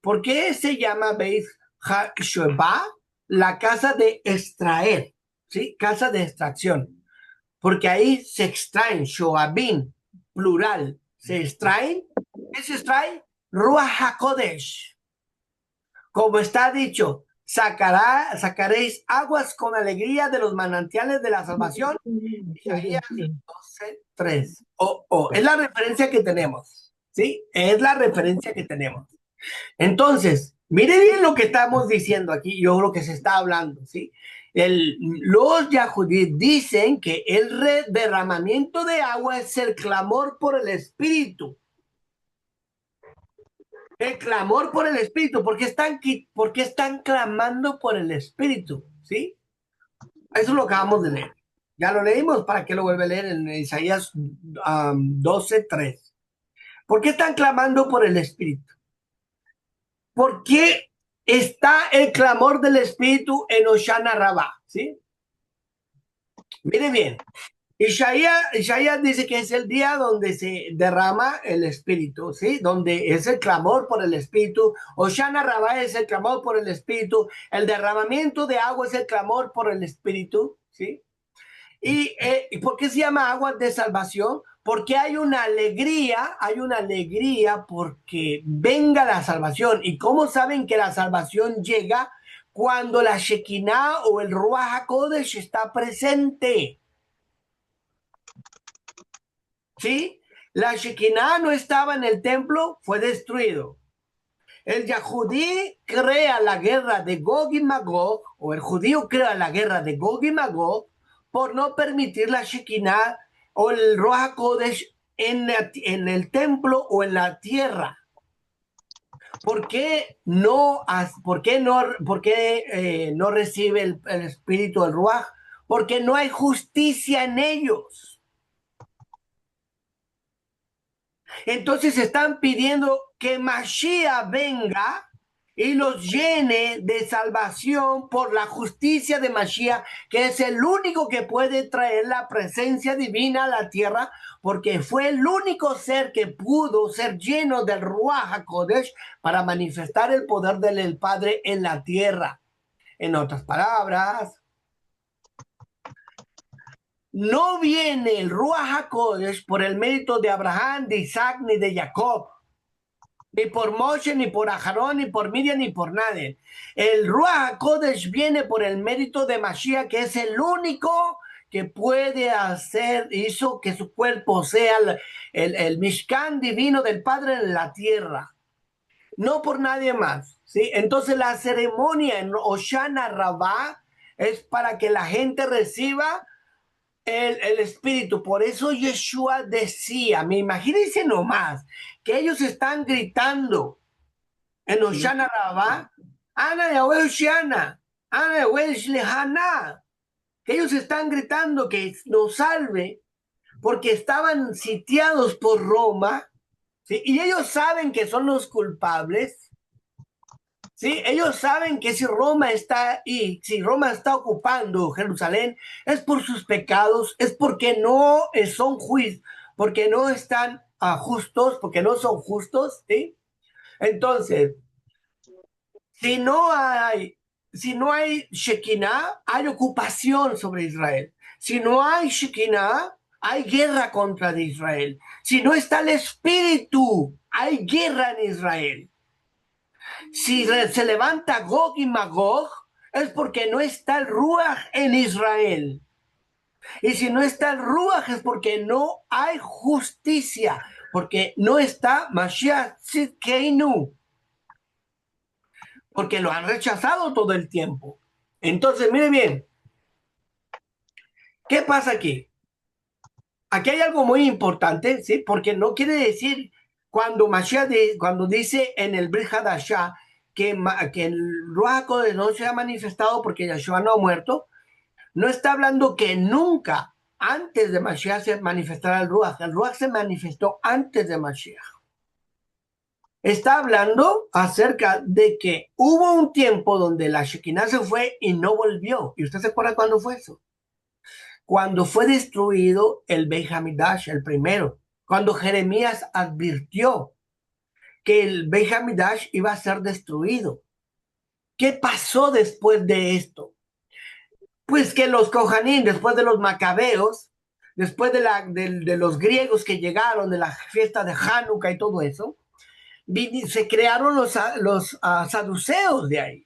¿Por qué se llama Beit Hashueba? La casa de extraer, ¿sí? Casa de extracción. Porque ahí se extraen, Shoabin, plural, se extraen. ¿Qué se extrae? Ruach HaKodesh. Como está dicho, sacaréis aguas con alegría de los manantiales de la salvación. Isaías 12:3. Es la referencia que tenemos, ¿sí? Es la referencia que tenemos. Entonces, mire bien lo que estamos diciendo aquí, yo creo que se está hablando, ¿sí? Los yahudí dicen que el derramamiento de agua es el clamor por el Espíritu. El clamor por el Espíritu, ¿por qué están clamando por el Espíritu? ¿Sí? Eso lo acabamos de leer. Ya lo leímos, ¿para qué lo vuelve a leer en Isaías 12:3? ¿Por qué están clamando por el Espíritu? ¿Por qué está el clamor del Espíritu en Hoshana Rabbah? ¿Sí? Mire bien. Isaías dice que es el día donde se derrama el Espíritu, ¿sí? Donde es el clamor por el Espíritu. Hoshana Rabbah es el clamor por el Espíritu. El derramamiento de agua es el clamor por el Espíritu, ¿sí? ¿Y por qué se llama agua de salvación? Porque hay una alegría porque venga la salvación. ¿Y cómo saben que la salvación llega? Cuando la Shekinah o el Ruach HaKodesh está presente. ¿Sí? La Shekinah no estaba en el templo, fue destruido. El Yahudí crea la guerra de Gog y Magog, o el judío crea la guerra de Gog y Magog, por no permitir la Shekinah o el Ruach HaKodesh en el templo o en la tierra. ¿Por qué no recibe el espíritu del Ruach? Porque no hay justicia en ellos. Entonces están pidiendo que Mashiach venga y los llene de salvación por la justicia de Mashiach, que es el único que puede traer la presencia divina a la tierra, porque fue el único ser que pudo ser lleno del Ruach HaKodesh para manifestar el poder del Padre en la tierra. En otras palabras, no viene el Ruach HaKodesh por el mérito de Abraham, de Isaac, ni de Jacob, ni por Moshe, ni por Aharón, ni por Miriam, ni por nadie. El Ruach HaKodesh viene por el mérito de Mashiach, que es el único que puede hizo que su cuerpo sea el Mishkan divino del Padre en la tierra. No por nadie más, ¿sí? Entonces la ceremonia en Hoshana Rabbah es para que la gente reciba el Espíritu. Por eso Yeshua decía, imagínense nomás, que ellos están gritando en Hoshana Rabbah, Ana Yahweh Hoshana, Ana Yahweh Shlehana, que ellos están gritando que nos salve, porque estaban sitiados por Roma, ¿sí? Y ellos saben que son los culpables. Sí, ellos saben que si Roma está ocupando Jerusalén, es por sus pecados, es porque no son porque no están justos, porque no son justos, ¿sí? Entonces, si no hay Shekinah, hay ocupación sobre Israel. Si no hay Shekinah, hay guerra contra Israel. Si no está el Espíritu, hay guerra en Israel. Si se levanta Gog y Magog, es porque no está el Ruach en Israel. Y si no está el Ruach, es porque no hay justicia, porque no está Mashiach Tzidkeinu, porque lo han rechazado todo el tiempo. Entonces, mire bien, ¿qué pasa aquí? Aquí hay algo muy importante, ¿sí? Porque no quiere decir cuando cuando dice en el Brit Hadashah que el Ruach HaKodesh no se ha manifestado porque Yeshua no ha muerto, no está hablando que nunca antes de Mashiach se manifestará el Ruach. El Ruach se manifestó antes de Mashiach. está hablando acerca de que hubo un tiempo donde la Shekinah se fue y no volvió. ¿Y usted se acuerda cuándo fue eso? Cuando fue destruido el Beit Hamidash, el primero. Cuando Jeremías advirtió que el Beit Hamidash iba a ser destruido. ¿Qué pasó después de esto? Pues que los Kohanim, después de los Macabeos, después de los griegos que llegaron, de la fiesta de Hanukkah y todo eso, se crearon los saduceos de ahí.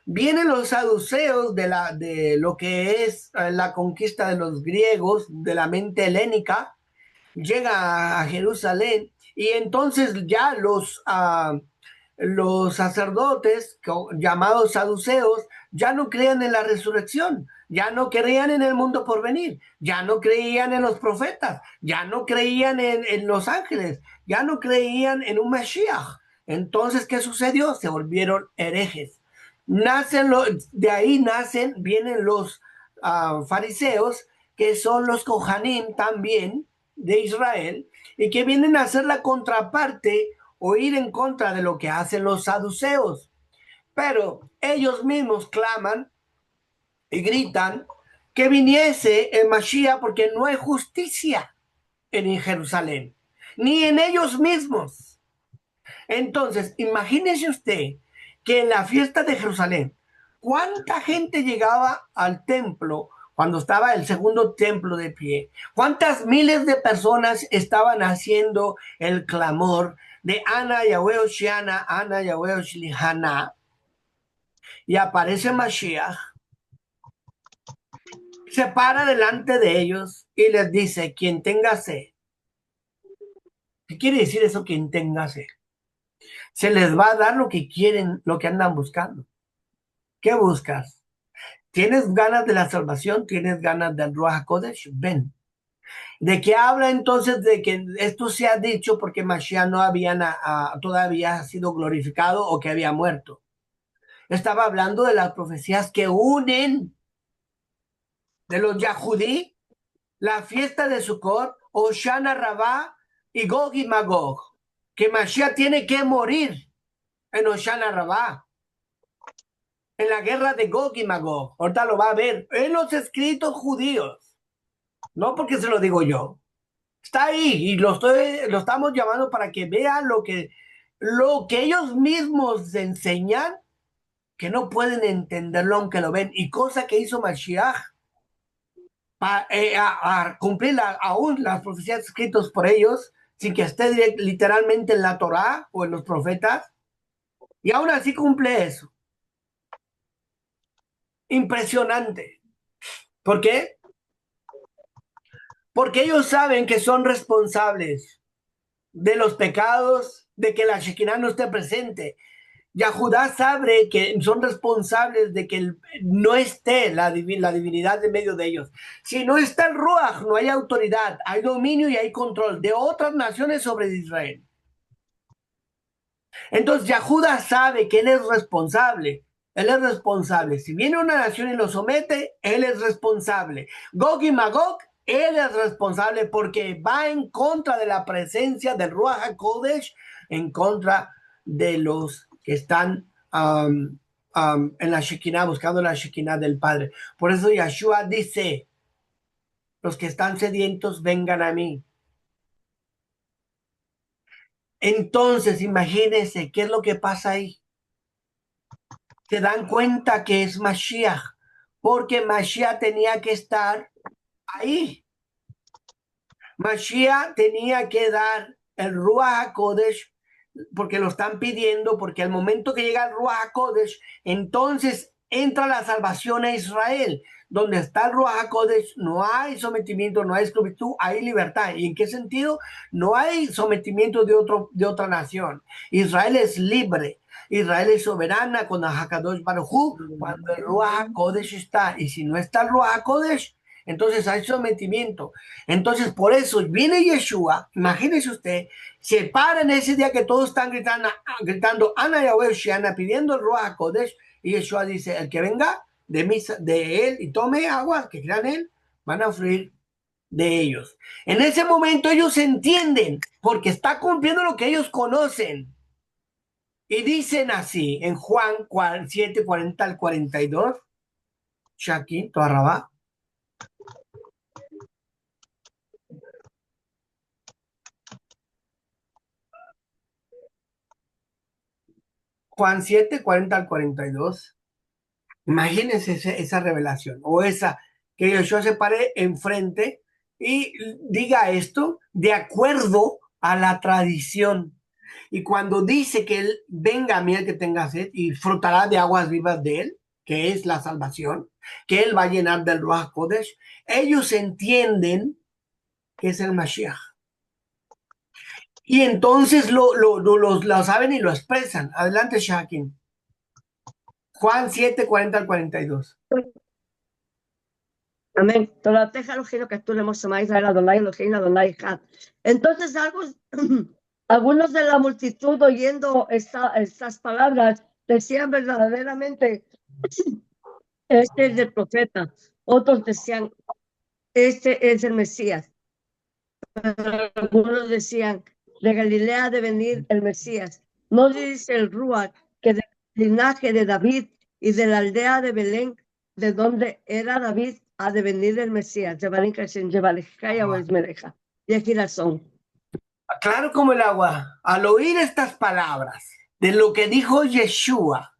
Vienen los saduceos de lo que es la conquista de los griegos, de la mente helénica, llega a Jerusalén y entonces ya los sacerdotes llamados saduceos ya no creían en la resurrección, ya no creían en el mundo por venir, ya no creían en los profetas, ya no creían en los ángeles, ya no creían en un Mashiach. Entonces, ¿qué sucedió? Se volvieron herejes. De ahí vienen los fariseos, que son los Kohanim también de Israel, y que vienen a hacer la contraparte o ir en contra de lo que hacen los saduceos. Pero ellos mismos claman y gritan que viniese el Mashiach porque no hay justicia en Jerusalén, ni en ellos mismos. Entonces, imagínese usted que en la fiesta de Jerusalén, ¿cuánta gente llegaba al templo cuando estaba el segundo templo de pie? ¿Cuántas miles de personas estaban haciendo el clamor de Ana Yahweh Oshiana, Ana Yahweh Oshilihana? Y aparece Mashiach, se para delante de ellos y les dice: quien tenga sed. ¿Qué quiere decir eso, quien tenga sed? Se les va a dar lo que quieren, lo que andan buscando. ¿Qué buscas? ¿Tienes ganas de la salvación? ¿Tienes ganas del Ruach HaKodesh? Ven. ¿De qué habla entonces de que esto se ha dicho porque Mashiach no había todavía sido glorificado o que había muerto? Estaba hablando de las profecías que unen de los Yahudí, la fiesta de Sukkot, Hoshana Rabbah y Gog y Magog, que Mashiach tiene que morir en Hoshana Rabbah, en la guerra de Gog y Magog. Ahorita lo va a ver en los escritos judíos, no porque se lo digo yo. Está ahí y lo estamos llamando para que vean lo que ellos mismos enseñan, que no pueden entenderlo aunque lo ven. Y cosa que hizo Mashiach a cumplir aún las profecías escritas por ellos, sin que esté literalmente en la Torá o en los profetas. Y aún así cumple eso. Impresionante. ¿Por qué? Porque ellos saben que son responsables de los pecados, de que la Shekinah no esté presente. Yahudá sabe que son responsables de que no esté la divinidad en medio de ellos. Si no está el Ruach, no hay autoridad, hay dominio y hay control de otras naciones sobre Israel. Entonces Yahudá sabe que él es responsable. Él es responsable. Si viene una nación y lo somete, él es responsable. Gog y Magog, él es responsable porque va en contra de la presencia del Ruach HaKodesh, en contra de los que están en la Shekinah, buscando la Shekinah del Padre. Por eso Yeshua dice: los que están sedientos, vengan a mí. Entonces, imagínense qué es lo que pasa ahí. Se dan cuenta que es Mashiach, porque Mashiach tenía que estar ahí. Mashiach tenía que dar el Ruach HaKodesh, porque lo están pidiendo, porque al momento que llega el Ruach HaKodesh, entonces entra la salvación a Israel. Donde está el Ruach HaKodesh, no hay sometimiento, no hay esclavitud, hay libertad. ¿Y en qué sentido? No hay sometimiento de otra nación. Israel es libre. Israel es soberana con Hakadosh Baruj Hu, cuando el Ruach HaKodesh está. Y si no está el Ruach HaKodesh, entonces hay sometimiento. Entonces, por eso viene Yeshua, imagínese usted, se para en ese día que todos están gritando Ana Yahweh Oshiana, pidiendo el Ruach HaKodesh, y Yeshua dice: el que venga de él y tome agua, que crean él, van a fluir de ellos. En ese momento ellos entienden, porque está cumpliendo lo que ellos conocen. Y dicen así, en Juan 7, 40 al 42, Shaki, Toarrabá. Juan 7, 40 al 42. Imagínense esa revelación, o esa, que Yeshua se pare enfrente y diga esto de acuerdo a la tradición. Y cuando dice que él venga a mí el que tenga sed y disfrutará de aguas vivas de él, que es la salvación, que él va a llenar del Ruach Kodesh, ellos entienden que es el Mashiach. Y entonces lo saben y lo expresan. Adelante, Shakin. Juan 7, 40 al 42. Amén. Entonces, algunos de la multitud oyendo estas palabras decían verdaderamente, este es el profeta. Otros decían, este es el Mesías. Algunos decían, de Galilea ha de venir el Mesías. No dice el Ruach que del linaje de David y de la aldea de Belén, de donde era David, ha de venir el Mesías. Y aquí las son. Claro como el agua. Al oír estas palabras de lo que dijo Yeshua,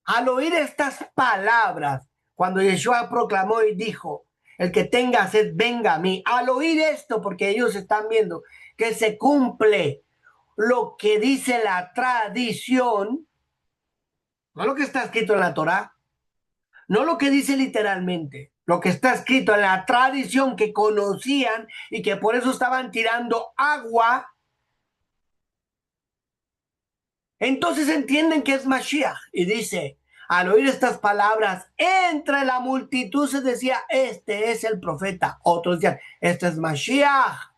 al oír estas palabras, cuando Yeshua proclamó y dijo, el que tenga sed, venga a mí. Al oír esto, porque ellos están viendo que se cumple lo que dice la tradición, no lo que está escrito en la Torá, no lo que dice literalmente, lo que está escrito en la tradición que conocían y que por eso estaban tirando agua. Entonces entienden que es Mashiach y dice, al oír estas palabras, entre la multitud se decía, este es el profeta. Otros decían, este es Mashiach.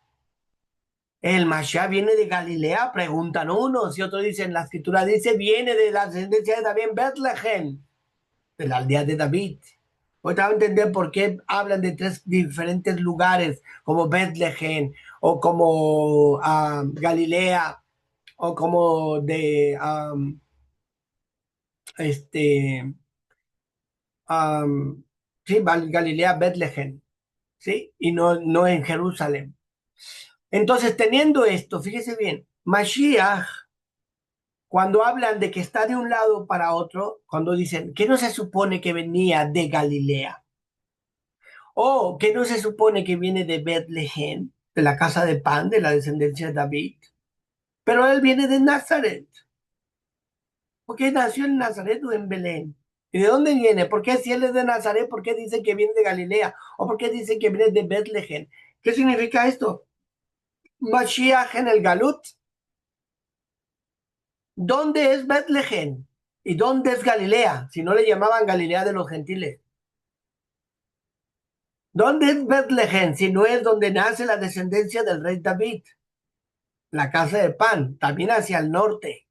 El Mashiach viene de Galilea, preguntan unos, y otros dicen, la escritura dice, viene de la descendencia de David en Bethlehem, de la aldea de David. Hoy te voy a entender por qué hablan de 3 diferentes lugares, como Bethlehem, o como Galilea, o como de sí, Galilea, Bethlehem, ¿sí? Y no en Jerusalén. Entonces, teniendo esto, fíjese bien, Mashiach, cuando hablan de que está de un lado para otro, cuando dicen que no se supone que venía de Galilea, o que no se supone que viene de Bethlehem, de la casa de pan, de la descendencia de David, pero él viene de Nazaret, porque nació en Nazaret o en Belén. ¿Y de dónde viene? ¿Por qué si él es de Nazaret, por qué dicen que viene de Galilea? ¿O por qué dicen que viene de Bethlehem? ¿Qué significa esto? Mashiach en el Galut. ¿Dónde es Bethlehem? ¿Y dónde es Galilea? Si no le llamaban Galilea de los gentiles. ¿Dónde es Bethlehem? Si no es donde nace la descendencia del rey David. La casa de pan, también hacia el norte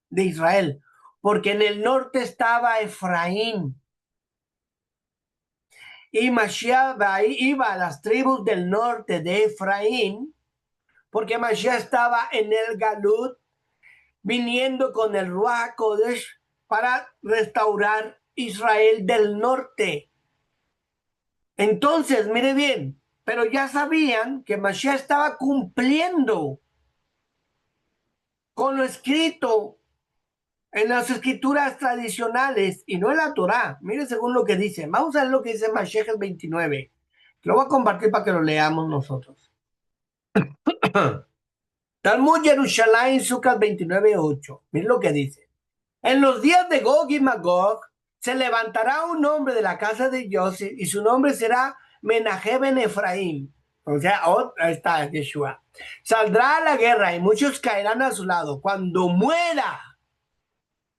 de Israel. Porque en el norte estaba Efraín. Y Mashiach iba a las tribus del norte de Efraín, porque Mashiach estaba en el Galut, viniendo con el Ruach Kodesh para restaurar Israel del norte. Entonces, mire bien, pero ya sabían que Mashiach estaba cumpliendo con lo escrito en las escrituras tradicionales y no en la Torá. Mire según lo que dice. Vamos a ver lo que dice Mashiach el 29. Lo voy a compartir para que lo leamos nosotros. Talmud Yerushalayim Sukkot 29:8. Mire lo que dice. En los días de Gog y Magog se levantará un hombre de la casa de Yosef y su nombre será Menahem ben Efraín. O sea, ahí está Yeshua. Saldrá a la guerra y muchos caerán a su lado. Cuando muera,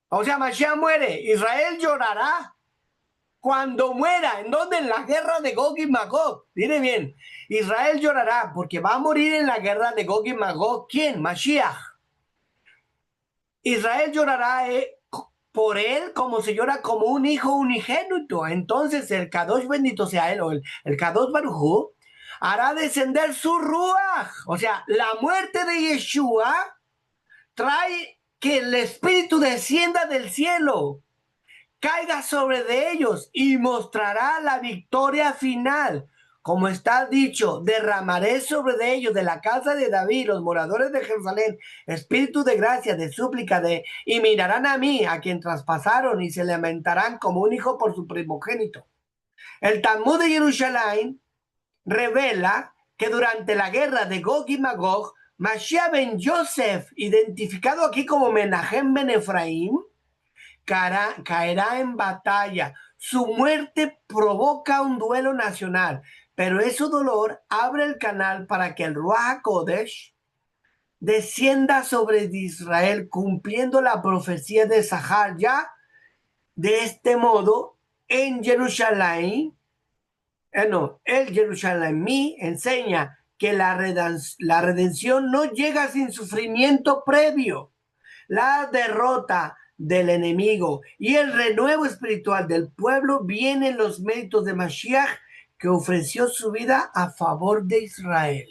o sea, Mashiach muere, Israel llorará. Cuando muera, ¿en dónde? En la guerra de Gog y Magog. Mire bien, Israel llorará porque va a morir en la guerra de Gog y Magog. ¿Quién? Mashiach. Israel llorará por él como se llora como un hijo unigénito. Entonces el Kadosh, bendito sea él, o el Kadosh Baruj Hu, hará descender su Ruach. O sea, la muerte de Yeshua trae que el Espíritu descienda del cielo, caiga sobre de ellos y mostrará la victoria final. Como está dicho, derramaré sobre de ellos, de la casa de David, los moradores de Jerusalén, espíritu de gracia, de súplica, y mirarán a mí, a quien traspasaron, y se lamentarán como un hijo por su primogénito. El Talmud de Jerusalén revela que durante la guerra de Gog y Magog, Mashiach ben Yosef, identificado aquí como Menahem ben Efraín, caerá en batalla. Su muerte provoca un duelo nacional, pero ese dolor abre el canal para que el Ruach HaKodesh descienda sobre Israel, cumpliendo la profecía de Zaharia. De este modo, en Jerusalén, el Jerusalén enseña que la redención no llega sin sufrimiento previo. La derrota del enemigo y el renuevo espiritual del pueblo vienen los méritos de Mashiach, que ofreció su vida a favor de Israel.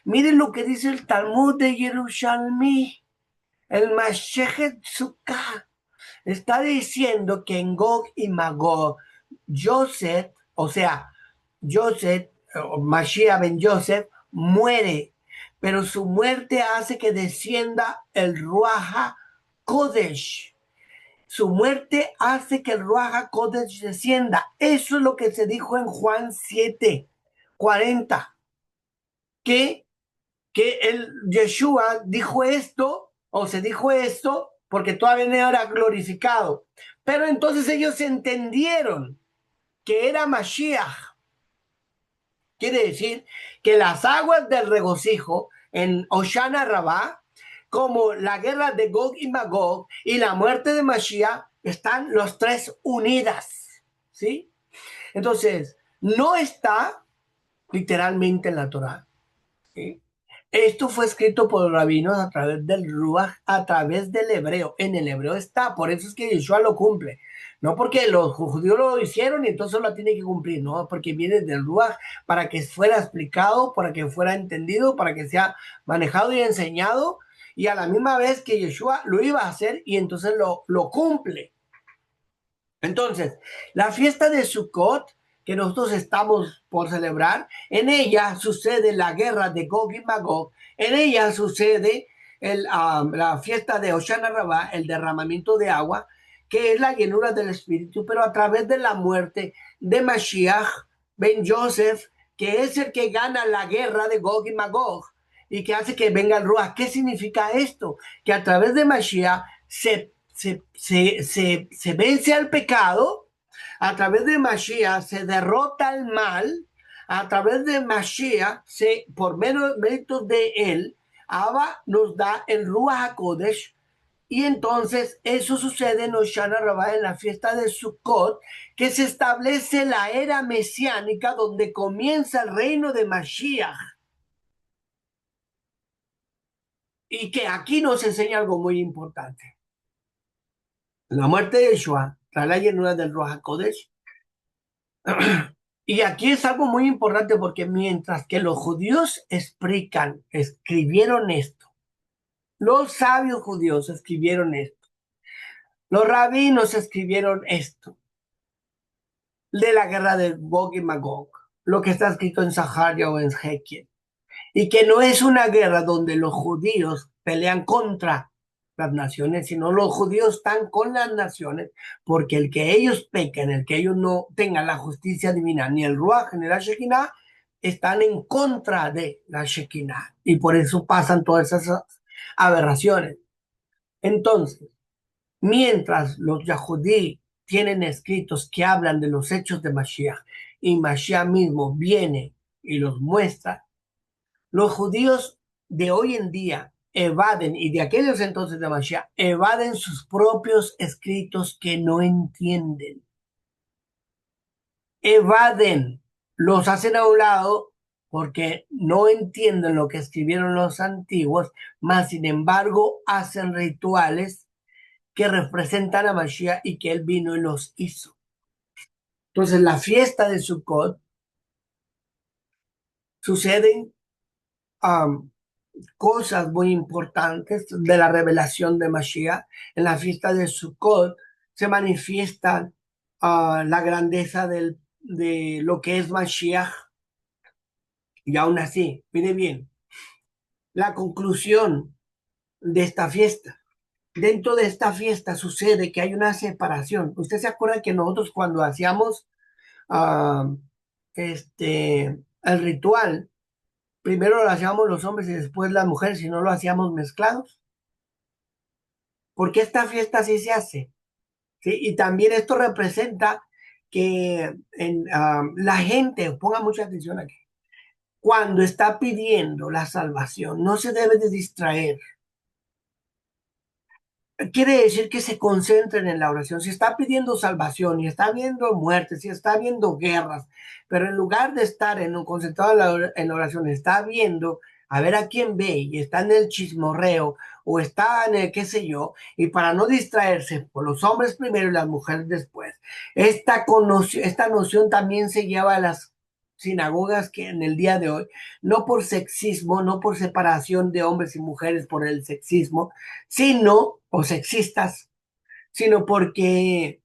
Miren lo que dice el Talmud de Jerusalén, el Masechet Sukkah. Está diciendo que en Gog y Magog, Joseph, Mashiach ben Joseph, muere, pero su muerte hace que descienda el Ruach HaKodesh. Su muerte hace que el Ruach HaKodesh descienda. Eso es lo que se dijo en Juan 7:40. Que el Yeshua dijo esto, o se dijo esto, porque todavía no era glorificado. Pero entonces ellos entendieron que era Mashiach. Quiere decir que las aguas del regocijo en Hoshana Rabbah, como la guerra de Gog y Magog y la muerte de Mashiach, están los tres unidas, ¿sí? Entonces, no está literalmente en la Torá, ¿sí? Esto fue escrito por los rabinos a través del Ruach, a través del hebreo. En el hebreo está, por eso es que Yeshua lo cumple. No porque los judíos lo hicieron y entonces lo tiene que cumplir, no, porque viene del Ruach para que fuera explicado, para que fuera entendido, para que sea manejado y enseñado, y a la misma vez que Yeshua lo iba a hacer y entonces lo cumple. Entonces, la fiesta de Sukkot, que nosotros estamos por celebrar, en ella sucede la guerra de Gog y Magog, en ella sucede la fiesta de Hoshana Rabbah, el derramamiento de agua, que es la llenura del Espíritu, pero a través de la muerte de Mashiach ben Yosef, que es el que gana la guerra de Gog y Magog, y que hace que venga el Ruach. ¿Qué significa esto? Que a través de Mashiach se vence al pecado, a través de Mashiach se derrota el mal, a través de Mashiach, por menos méritos de él, Abba nos da el Ruach HaKodesh, y entonces eso sucede en Hoshana Rabbah, en la fiesta de Sukkot, que se establece la era mesiánica donde comienza el reino de Mashiach. Y que aquí nos enseña algo muy importante. La muerte de Yeshua trae la llenura del Ruach HaKodesh. Y aquí es algo muy importante porque mientras que los judíos escribieron esto, los sabios judíos escribieron esto, los rabinos escribieron esto, de la guerra de Gog y Magog, lo que está escrito en Zaharia o en Ezequiel, y que no es una guerra donde los judíos pelean contra las naciones, sino los judíos están con las naciones, porque el que ellos pequen, el que ellos no tengan la justicia divina, ni el Ruach ni la Shekinah, están en contra de la Shekinah, y por eso pasan todas esas aberraciones. Entonces, mientras los Yahudí tienen escritos que hablan de los hechos de Mashiach, y Mashiach mismo viene y los muestra, los judíos de hoy en día evaden, y de aquellos entonces de Mashiach, evaden sus propios escritos que no entienden. Evaden, los hacen a un lado porque no entienden lo que escribieron los antiguos, mas sin embargo hacen rituales que representan a Mashiach y que él vino y los hizo. Entonces la fiesta de Sukkot sucede cosas muy importantes de la revelación de Mashiach. En la fiesta de Sukkot se manifiesta la grandeza de lo que es Mashiach. Y aún así, mire bien, la conclusión de esta fiesta. Dentro de esta fiesta sucede que hay una separación. ¿Usted se acuerda que nosotros cuando hacíamos ah, el ritual, primero lo hacíamos los hombres y después las mujeres, y no lo hacíamos mezclados? Porque esta fiesta sí se hace, ¿sí? Y también esto representa que la gente, ponga mucha atención aquí, cuando está pidiendo la salvación, no se debe de distraer. Quiere decir que se concentren en la oración. Si está pidiendo salvación y está viendo muertes, si está viendo guerras, pero en lugar de estar concentrado en la oración, está viendo a ver a quién ve y está en el chismorreo o está en el qué sé yo, y para no distraerse por los hombres primero y las mujeres después, esta noción también se lleva a las sinagogas que en el día de hoy, no por sexismo, no por separación de hombres y mujeres por el sexismo, sino, o sexistas, sino porque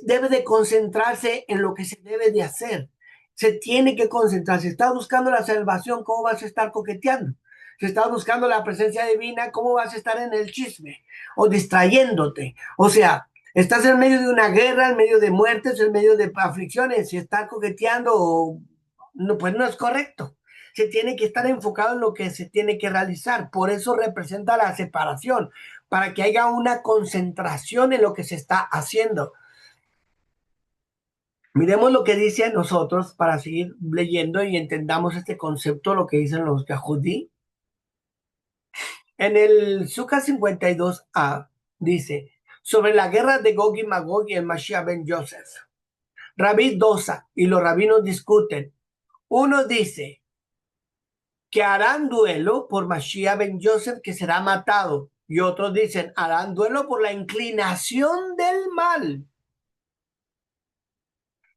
debe de concentrarse en lo que se debe de hacer. Se tiene que concentrar. Si estás buscando la salvación, ¿cómo vas a estar coqueteando? Si estás buscando la presencia divina, ¿cómo vas a estar en el chisme o distrayéndote? O sea, estás en medio de una guerra, en medio de muertes, en medio de aflicciones. Si estás coqueteando, no, pues no es correcto. Se tiene que estar enfocado en lo que se tiene que realizar. Por eso representa la separación, para que haya una concentración en lo que se está haciendo. Miremos lo que dice nosotros para seguir leyendo y entendamos este concepto, lo que dicen los Yahudí. En el Sukkah 52a dice, sobre la guerra de Gog y Magog y el Mashiach ben Yosef. Rabí Dosa y los rabinos discuten. Uno dice que harán duelo por Mashiach ben Yosef, que será matado. Y otros dicen, harán duelo por la inclinación del mal,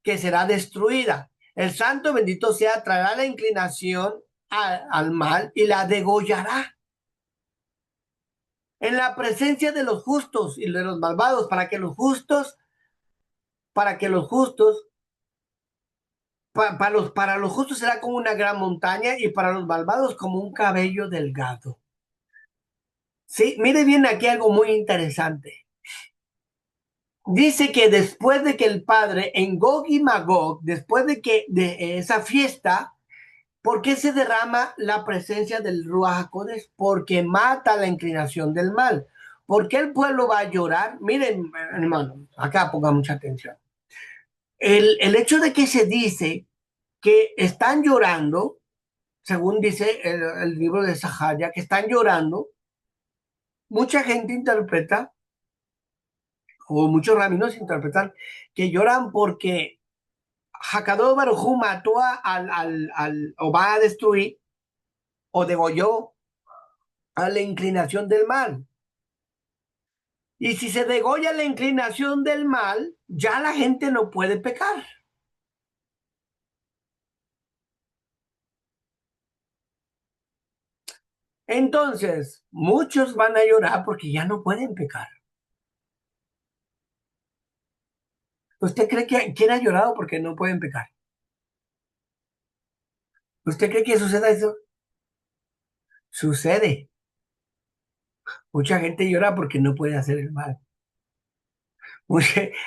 que será destruida. El santo bendito sea traerá la inclinación al mal y la degollará en la presencia de los justos y de los malvados, para que los justos, para los justos será como una gran montaña y para los malvados como un cabello delgado. Sí, mire bien aquí algo muy interesante. Dice que después de que el padre en Gog y Magog, después de esa fiesta, ¿por qué se derrama la presencia del Ruach HaKodesh? Porque mata la inclinación del mal. ¿Por qué el pueblo va a llorar? Miren, hermano, acá ponga mucha atención. El hecho de que se dice que están llorando, según dice el libro de Zaharia, que están llorando, mucha gente interpreta, o muchos rabinos interpretan, que lloran porque Hakadosh Baruj Hu mató o va a destruir, o degolló a la inclinación del mal. Y si se degolla la inclinación del mal, ya la gente no puede pecar. Entonces, muchos van a llorar porque ya no pueden pecar. ¿Usted cree que quién ha llorado porque no pueden pecar? ¿Usted cree que suceda eso? Sucede. Mucha gente llora porque no puede hacer el mal.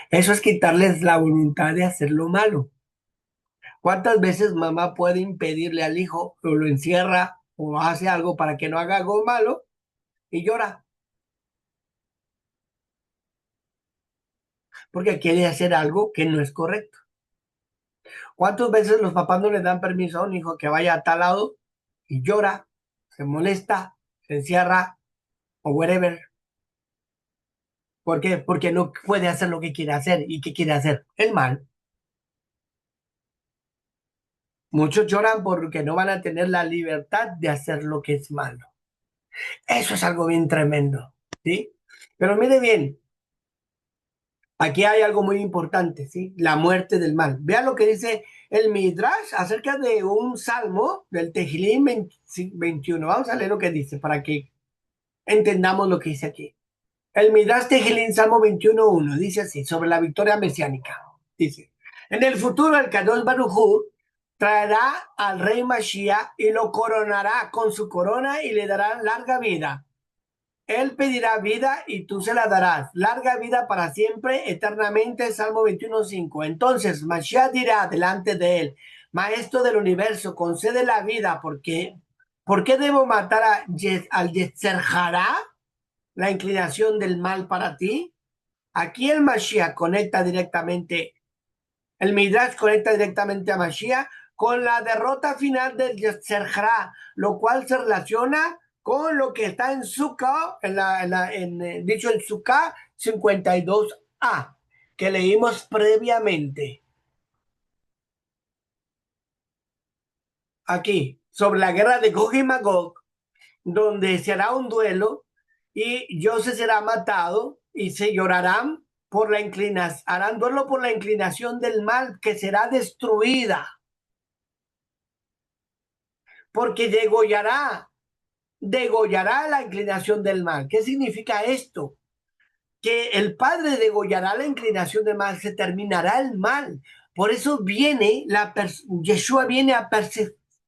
Eso es quitarles la voluntad de hacer lo malo. ¿Cuántas veces mamá puede impedirle al hijo o lo encierra o hace algo para que no haga algo malo y llora? Porque quiere hacer algo que no es correcto. ¿Cuántas veces los papás no le dan permiso a un hijo que vaya a tal lado y llora, se molesta, se encierra o whatever? ¿Por qué? Porque no puede hacer lo que quiere hacer. ¿Y qué quiere hacer? El mal. Muchos lloran porque no van a tener la libertad de hacer lo que es malo. Eso es algo bien tremendo, ¿sí? Pero mire bien, aquí hay algo muy importante, ¿sí? La muerte del mal. Vean lo que dice el Midrash acerca de un salmo del Tejilín 21. Vamos a leer lo que dice para que entendamos lo que dice aquí. El Midrash Tejilín, Salmo 21:1, dice así, sobre la victoria mesiánica. Dice, en el futuro el Kadosh Baruj Hu traerá al rey Mashiach y lo coronará con su corona y le dará larga vida. Él pedirá vida y tú se la darás. Larga vida para siempre, eternamente. Salmo 21:5. Entonces Mashiach dirá delante de él, Maestro del universo, concede la vida. ¿Por qué debo matar al Yetzer Hará, la inclinación del mal para ti? Aquí el Mashiach conecta directamente, el Midrash conecta directamente a Mashiach con la derrota final del Yetzer Hará, lo cual se relaciona con lo que está en Sukkah, dicho en Sukkah 52a, que leímos previamente. Aquí, sobre la guerra de Gog y Magog, donde se hará un duelo y José será matado y se llorarán por la inclinación, harán duelo por la inclinación del mal que será destruida, porque degollará la inclinación del mal. ¿Qué significa esto? Que el Padre degollará la inclinación del mal, se terminará el mal. Por eso Yeshua viene a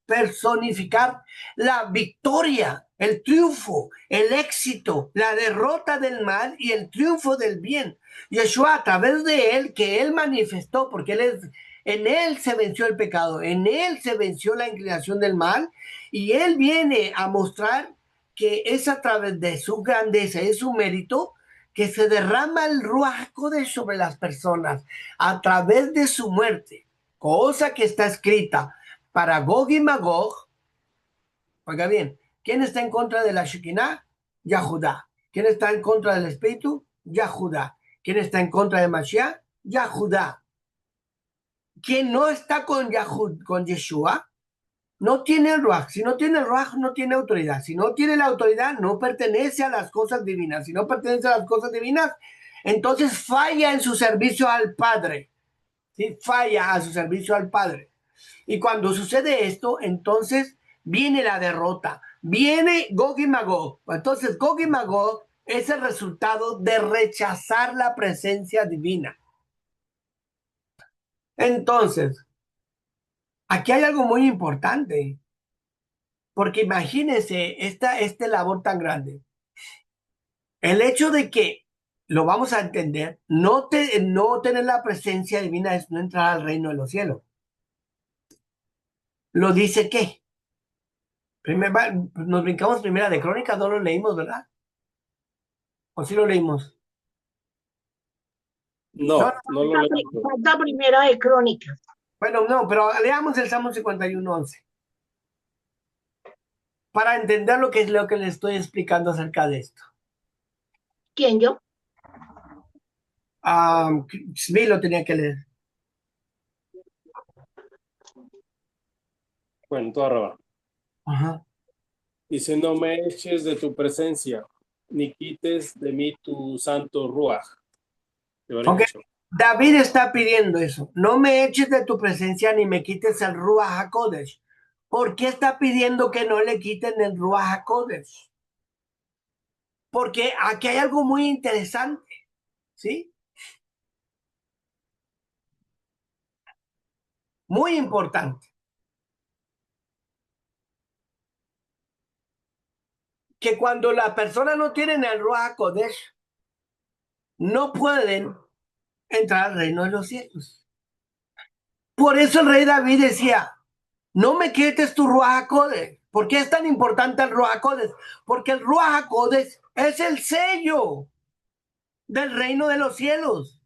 personificar la victoria, el triunfo, el éxito, la derrota del mal y el triunfo del bien. Yeshua, a través de él, que él manifestó, porque en él se venció el pecado, en él se venció la inclinación del mal, y él viene a mostrar que es a través de su grandeza, es su mérito, que se derrama el Ruach HaKodesh sobre las personas a través de su muerte, cosa que está escrita para Gog y Magog. Oiga bien, ¿quién está en contra de la Shekinah? Yahudá. ¿Quién está en contra del Espíritu? Yahudá. ¿Quién está en contra de Mashiach? Yahudá. ¿Quién no está con Yeshua? No tiene el Ruach. Si no tiene el Ruach, no tiene autoridad. Si no tiene la autoridad, no pertenece a las cosas divinas. Si no pertenece a las cosas divinas, entonces falla en su servicio al Padre. ¿Sí? Falla a su servicio al Padre. Y cuando sucede esto, entonces viene la derrota. Viene Gog y Magog. Entonces, Gog y Magog es el resultado de rechazar la presencia divina. Entonces, aquí hay algo muy importante. Porque imagínense este labor tan grande. El hecho de que, lo vamos a entender, no tener la presencia divina es no entrar al reino de los cielos. ¿Lo dice qué? Nos brincamos primera de Crónicas, no lo leímos, ¿verdad? ¿O sí lo leímos? No, no lo leí. Falta primera de Crónicas. Bueno, no, pero leamos el Salmo 51:11 para entender lo que es lo que le estoy explicando acerca de esto. ¿Quién, yo? Sí, lo tenía que leer. Bueno, tú arriba. Ajá. Dice, no me eches de tu presencia, ni quites de mí tu santo ruaj. Ok, David está pidiendo eso. No me eches de tu presencia ni me quites el Ruach HaKodesh. ¿Por qué está pidiendo que no le quiten el Ruach HaKodesh? Porque aquí hay algo muy interesante, ¿sí? Muy importante. Que cuando las personas no tienen el Ruach HaKodesh, no pueden entrar al reino de los cielos. Por eso el rey David decía, no me quites tu Ruach HaKodesh. ¿Por qué es tan importante el Ruach HaKodesh? Porque el Ruach HaKodesh es el sello del reino de los cielos,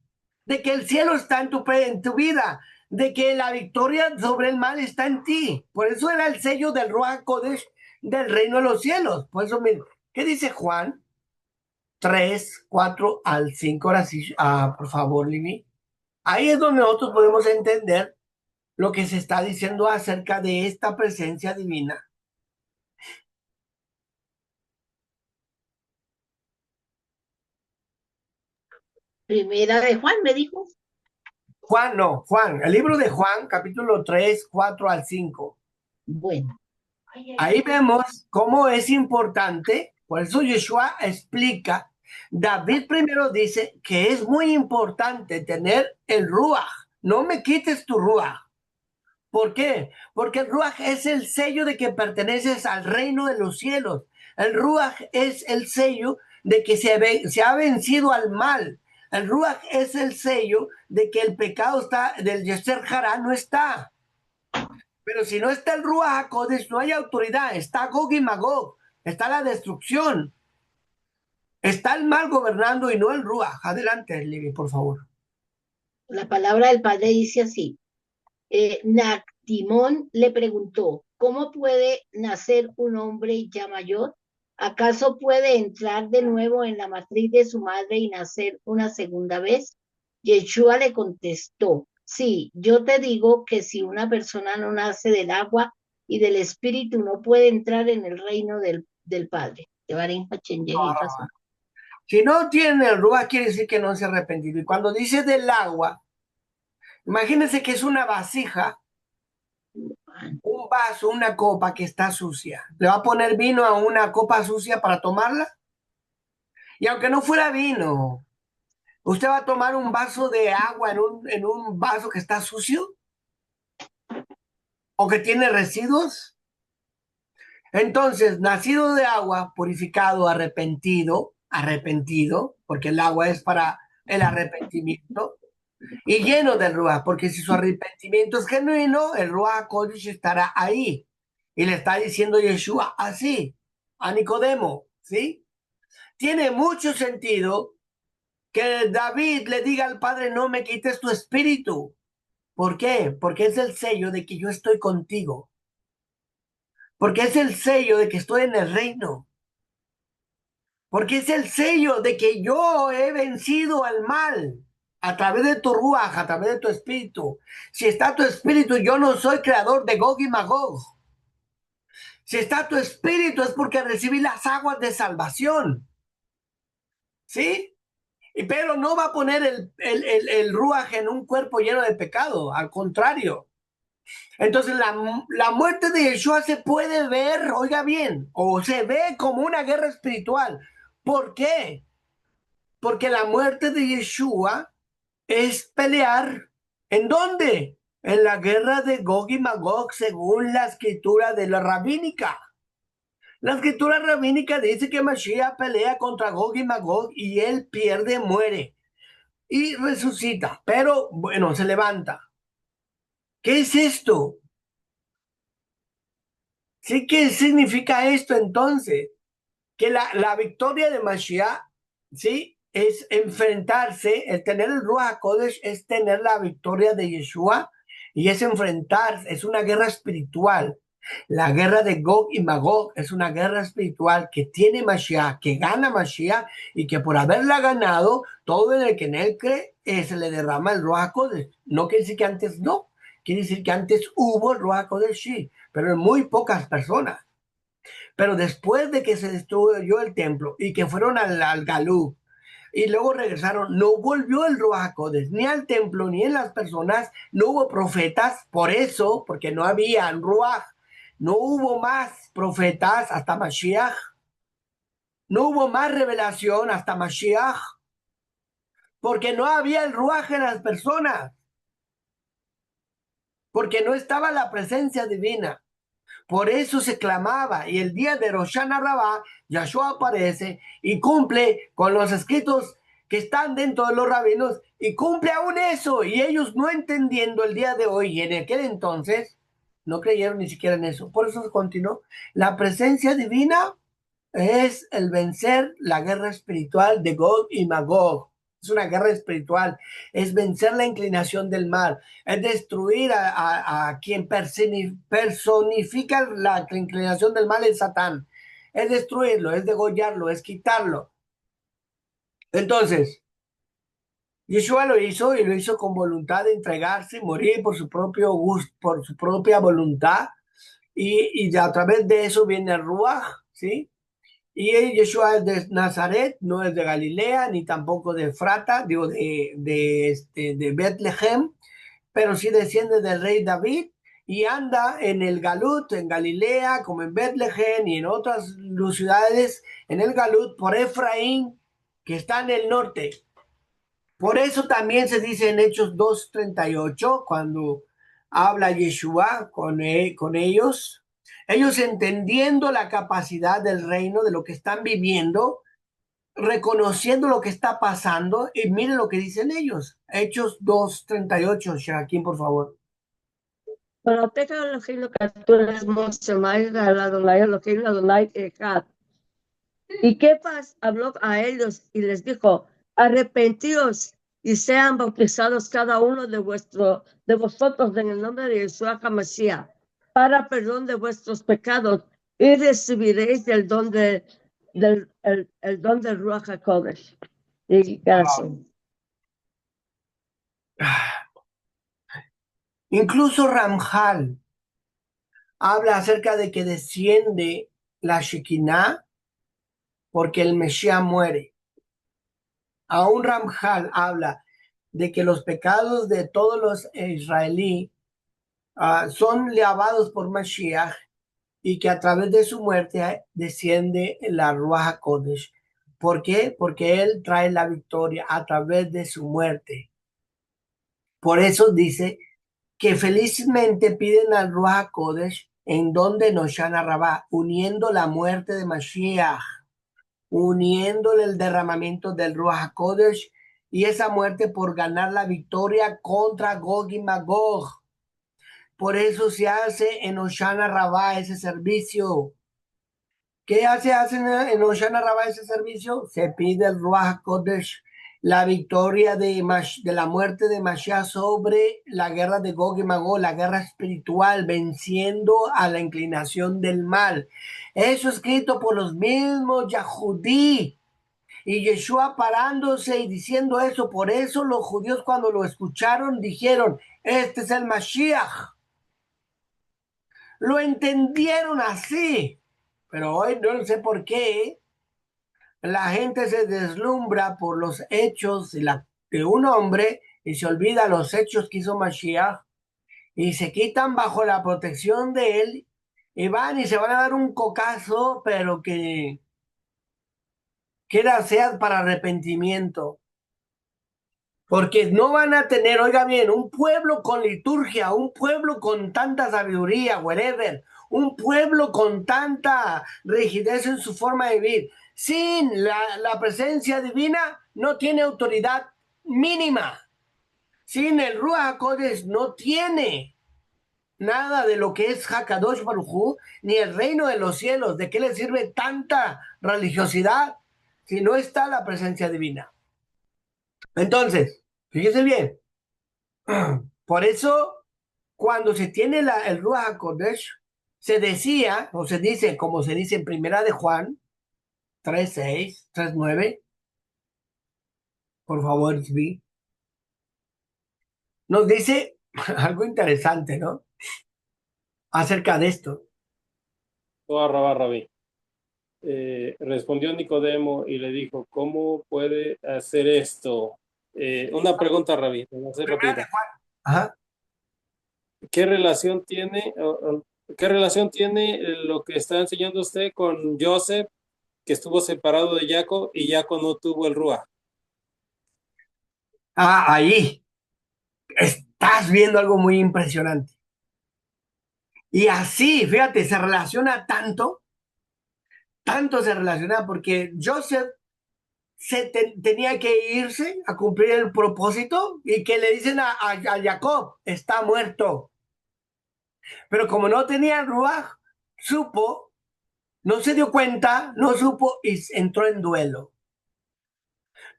de que el cielo está en tu vida, de que la victoria sobre el mal está en ti. Por eso era el sello del Ruach HaKodesh del reino de los cielos. Por eso, miren, ¿qué dice Juan 3:4-5? Ahora sí, por favor, Lili. Ahí es donde nosotros podemos entender lo que se está diciendo acerca de esta presencia divina. Primera de Juan, me dijo. Juan, el libro de Juan, capítulo 3, 4 al 5. Bueno, Ahí vemos cómo es importante, por eso Yeshua explica, David primero dice que es muy importante tener el Ruach, no me quites tu Ruach. ¿Por qué? Porque el Ruach es el sello de que perteneces al reino de los cielos. El Ruach es el sello de que se ha vencido al mal. El Ruach es el sello de que el pecado está, del Yeser Hará no está. Pero si no está el Ruach HaKodesh, no hay autoridad. Está Gog y Magog. Está la destrucción. Está el mal gobernando y no el Ruach. Adelante, Libby, por favor. la palabra del Padre dice así. Nactimón le preguntó, ¿cómo puede nacer un hombre ya mayor? ¿Acaso puede entrar de nuevo en la matriz de su madre y nacer una segunda vez? Yeshua le contestó, sí, yo te digo que si una persona no nace del agua y del espíritu, no puede entrar en el reino del Padre. Si no tiene el Ruach, quiere decir que no se ha arrepentido. Y cuando dice del agua, imagínense que es una vasija, un vaso, una copa que está sucia. ¿Le va a poner vino a una copa sucia para tomarla? Y aunque no fuera vino, ¿usted va a tomar un vaso de agua en un vaso que está sucio? ¿O que tiene residuos? Entonces, nacido de agua, purificado, arrepentido, porque el agua es para el arrepentimiento, y lleno del Ruach, porque si su arrepentimiento es genuino, el Ruach Kodesh estará ahí. Y le está diciendo Yeshua así, a Nicodemo, ¿sí? Tiene mucho sentido que David le diga al Padre, no me quites tu espíritu. ¿Por qué? Porque es el sello de que yo estoy contigo. Porque es el sello de que estoy en el reino. Porque es el sello de que yo he vencido al mal a través de tu ruaj, a través de tu espíritu. Si está tu espíritu, yo no soy creador de Gog y Magog. Si está tu espíritu es porque recibí las aguas de salvación. ¿Sí? Pero no va a poner el ruaj en un cuerpo lleno de pecado, al contrario. Entonces la muerte de Yeshua se puede ver, oiga bien, o se ve como una guerra espiritual. ¿Por qué? Porque la muerte de Yeshua es pelear. ¿En dónde? En la guerra de Gog y Magog, según la escritura de la rabínica. La escritura rabínica dice que Mashiach pelea contra Gog y Magog y él pierde, muere y resucita, pero bueno, se levanta. ¿Qué es esto? ¿Sí? ¿Qué significa esto entonces? Que la victoria de Mashiach, ¿sí? Es enfrentarse, el tener el Ruach HaKodesh es tener la victoria de Yeshua y es enfrentarse, es una guerra espiritual. La guerra de Gog y Magog es una guerra espiritual que tiene Mashiach, que gana Mashiach y que por haberla ganado, todo el que en él cree, se le derrama el Ruach HaKodesh. No quiere decir que antes no, quiere decir que antes hubo el Ruach HaKodesh, sí, pero en muy pocas personas. Pero después de que se destruyó el templo y que fueron al Galú y luego regresaron, no volvió el Ruach HaKodesh, ni al templo, ni en las personas, no hubo profetas, por eso, porque no había Ruach, no hubo más profetas hasta Mashiach, no hubo más revelación hasta Mashiach, porque no había el Ruach en las personas, porque no estaba la presencia divina. Por eso se clamaba, y el día de Rosh Hashanah Yahshua aparece y cumple con los escritos que están dentro de los rabinos, y cumple aún eso, y ellos no entendiendo el día de hoy, y en aquel entonces, no creyeron ni siquiera en eso. Por eso se continuó. La presencia divina es el vencer la guerra espiritual de Gog y Magog. Es una guerra espiritual, es vencer la inclinación del mal, es destruir a quien personifica la inclinación del mal, es Satán, es destruirlo, es degollarlo, es quitarlo. Entonces, Yeshua lo hizo y lo hizo con voluntad de entregarse y morir por su propio gusto, por su propia voluntad, y a través de eso viene el Ruach, ¿sí? Y Yeshua es de Nazaret, no es de Galilea, ni tampoco de Efrata, digo, de Betlehem, pero sí desciende del rey David y anda en el Galut, en Galilea, como en Betlehem y en otras ciudades, en el Galut, por Efraín, que está en el norte. Por eso también se dice en Hechos 2:38, cuando habla Yeshua con ellos, ellos entendiendo la capacidad del reino, de lo que están viviendo, reconociendo lo que está pasando, y miren lo que dicen ellos. Hechos 2:38, Shaquín, por favor. Protege a Elohim capturas Mosemai, Adonai Elohim, Adonai Echad. Y Kefas habló a ellos y les dijo: arrepentíos y sean bautizados cada uno de vosotros en el nombre de Yeshua HaMashiach para perdón de vuestros pecados, y recibiréis el don del don del Ruach HaKodesh. Y gracias. Incluso Ramjal habla acerca de que desciende la Shekinah porque el Mesías muere. Aún Ramjal habla de que los pecados de todos los israelíes son lavados por Mashiach y que a través de su muerte desciende la Ruach HaKodesh. ¿Por qué? Porque él trae la victoria a través de su muerte. Por eso dice que felizmente piden al Ruach HaKodesh en donde Noshana Rabbah, uniendo la muerte de Mashiach, uniéndole el derramamiento del Ruach HaKodesh y esa muerte por ganar la victoria contra Gog y Magog. Por eso se hace en Hoshana Rabbah ese servicio. ¿Qué hacen en Hoshana Rabbah ese servicio? Se pide el Ruach HaKodesh, la victoria de la muerte de Mashiach sobre la guerra de Gog y Magog, la guerra espiritual, venciendo a la inclinación del mal. Eso escrito por los mismos Yahudí. Y Yeshua parándose y diciendo eso, por eso los judíos cuando lo escucharon dijeron: este es el Mashiach. Lo entendieron así, pero hoy no sé por qué la gente se deslumbra por los hechos de un hombre y se olvida los hechos que hizo Mashiach y se quitan bajo la protección de él y van y se van a dar un cocazo, pero que sea para arrepentimiento. Porque no van a tener, oiga bien, un pueblo con liturgia, un pueblo con tanta sabiduría, whatever, un pueblo con tanta rigidez en su forma de vivir. Sin la presencia divina no tiene autoridad mínima. Sin el Ruach HaKodesh no tiene nada de lo que es Hakadosh Baruj Hu, ni el reino de los cielos. ¿De qué le sirve tanta religiosidad si no está la presencia divina? Entonces, fíjese bien, por eso cuando se tiene el Ruach HaKodesh, se decía, o se dice, como se dice en Primera de Juan 3:6, 3:9, por favor, vi, nos dice algo interesante, ¿no? Acerca de esto. Rabí. Respondió Nicodemo y le dijo: ¿cómo puede hacer esto? Una pregunta, Rabí. Ajá. ¿Qué relación tiene lo que está enseñando usted con Joseph, que estuvo separado de Jacob y Jacob no tuvo el Ruach? Ahí estás viendo algo muy impresionante. Y así, fíjate, se relaciona tanto se relaciona porque Joseph tenía que irse a cumplir el propósito y que le dicen a Jacob: está muerto. Pero como no tenía Ruach, no se dio cuenta, no supo y entró en duelo.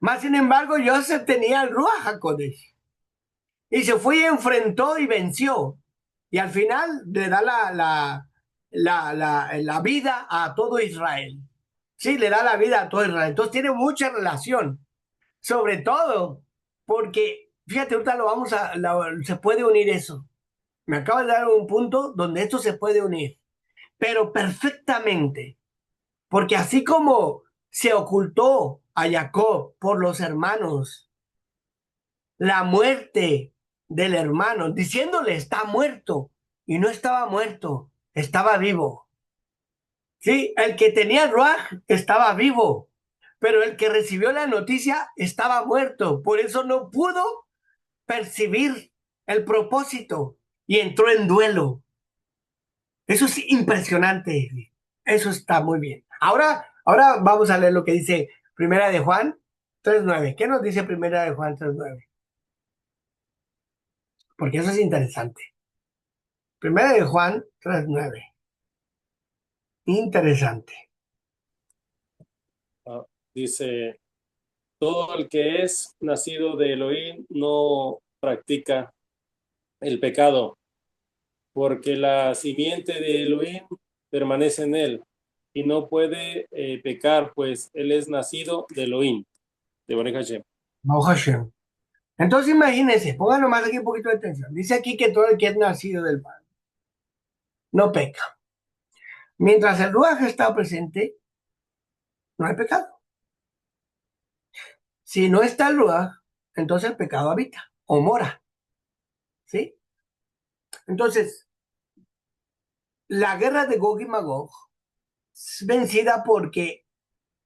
Más sin embargo, Joseph tenía el Ruach HaKodesh y se fue y enfrentó y venció. Y al final le da la vida a todo Israel. Sí, le da la vida a todo Israel. Entonces tiene mucha relación. Sobre todo porque, fíjate, ahorita se puede unir eso. Me acaba de dar un punto donde esto se puede unir, pero perfectamente. Porque así como se ocultó a Jacob por los hermanos la muerte del hermano, diciéndole está muerto, y no estaba muerto, estaba vivo. Sí, el que tenía el ruaj estaba vivo, pero el que recibió la noticia estaba muerto, por eso no pudo percibir el propósito y entró en duelo. Eso es impresionante. Eso está muy bien. Ahora vamos a leer lo que dice Primera de Juan 3:9. ¿Qué nos dice Primera de Juan 3:9? Porque eso es interesante. Primera de Juan 3:9. Interesante. Dice, todo el que es nacido de Elohim no practica el pecado, porque la simiente de Elohim permanece en él y no puede pecar, pues él es nacido de Elohim, de Baruch Hashem. Baruch Hashem. Entonces imagínense, pongan nomás aquí un poquito de atención. Dice aquí que todo el que es nacido del Padre no peca. Mientras el Ruaj está presente, no hay pecado. Si no está el Ruaj, entonces el pecado habita o mora. ¿Sí? Entonces, la guerra de Gog y Magog es vencida porque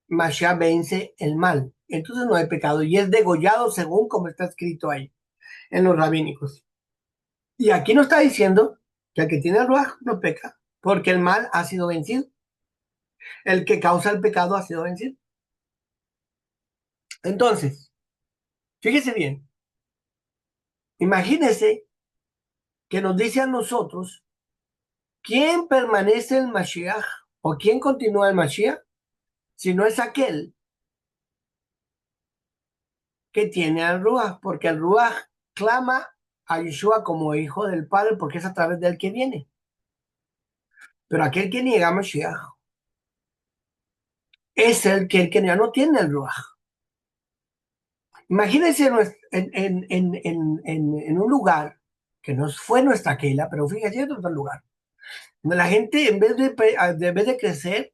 Mashiach vence el mal. Entonces no hay pecado y es degollado según como está escrito ahí en los rabínicos. Y aquí nos está diciendo que el que tiene el Ruaj no peca porque el mal ha sido vencido. El que causa el pecado ha sido vencido. Entonces, fíjese bien, imagínese que nos dice a nosotros quién permanece el Mashiach o quién continúa el Mashiach, si no es aquel que tiene al Ruach, porque el Ruach clama a Yeshua como hijo del Padre, porque es a través de él que viene. Pero aquel que niega a Mashiach es el que ya no tiene el Ruach. Imagínense en un lugar que no fue nuestra Keila, pero fíjense en otro lugar, donde la gente en vez de crecer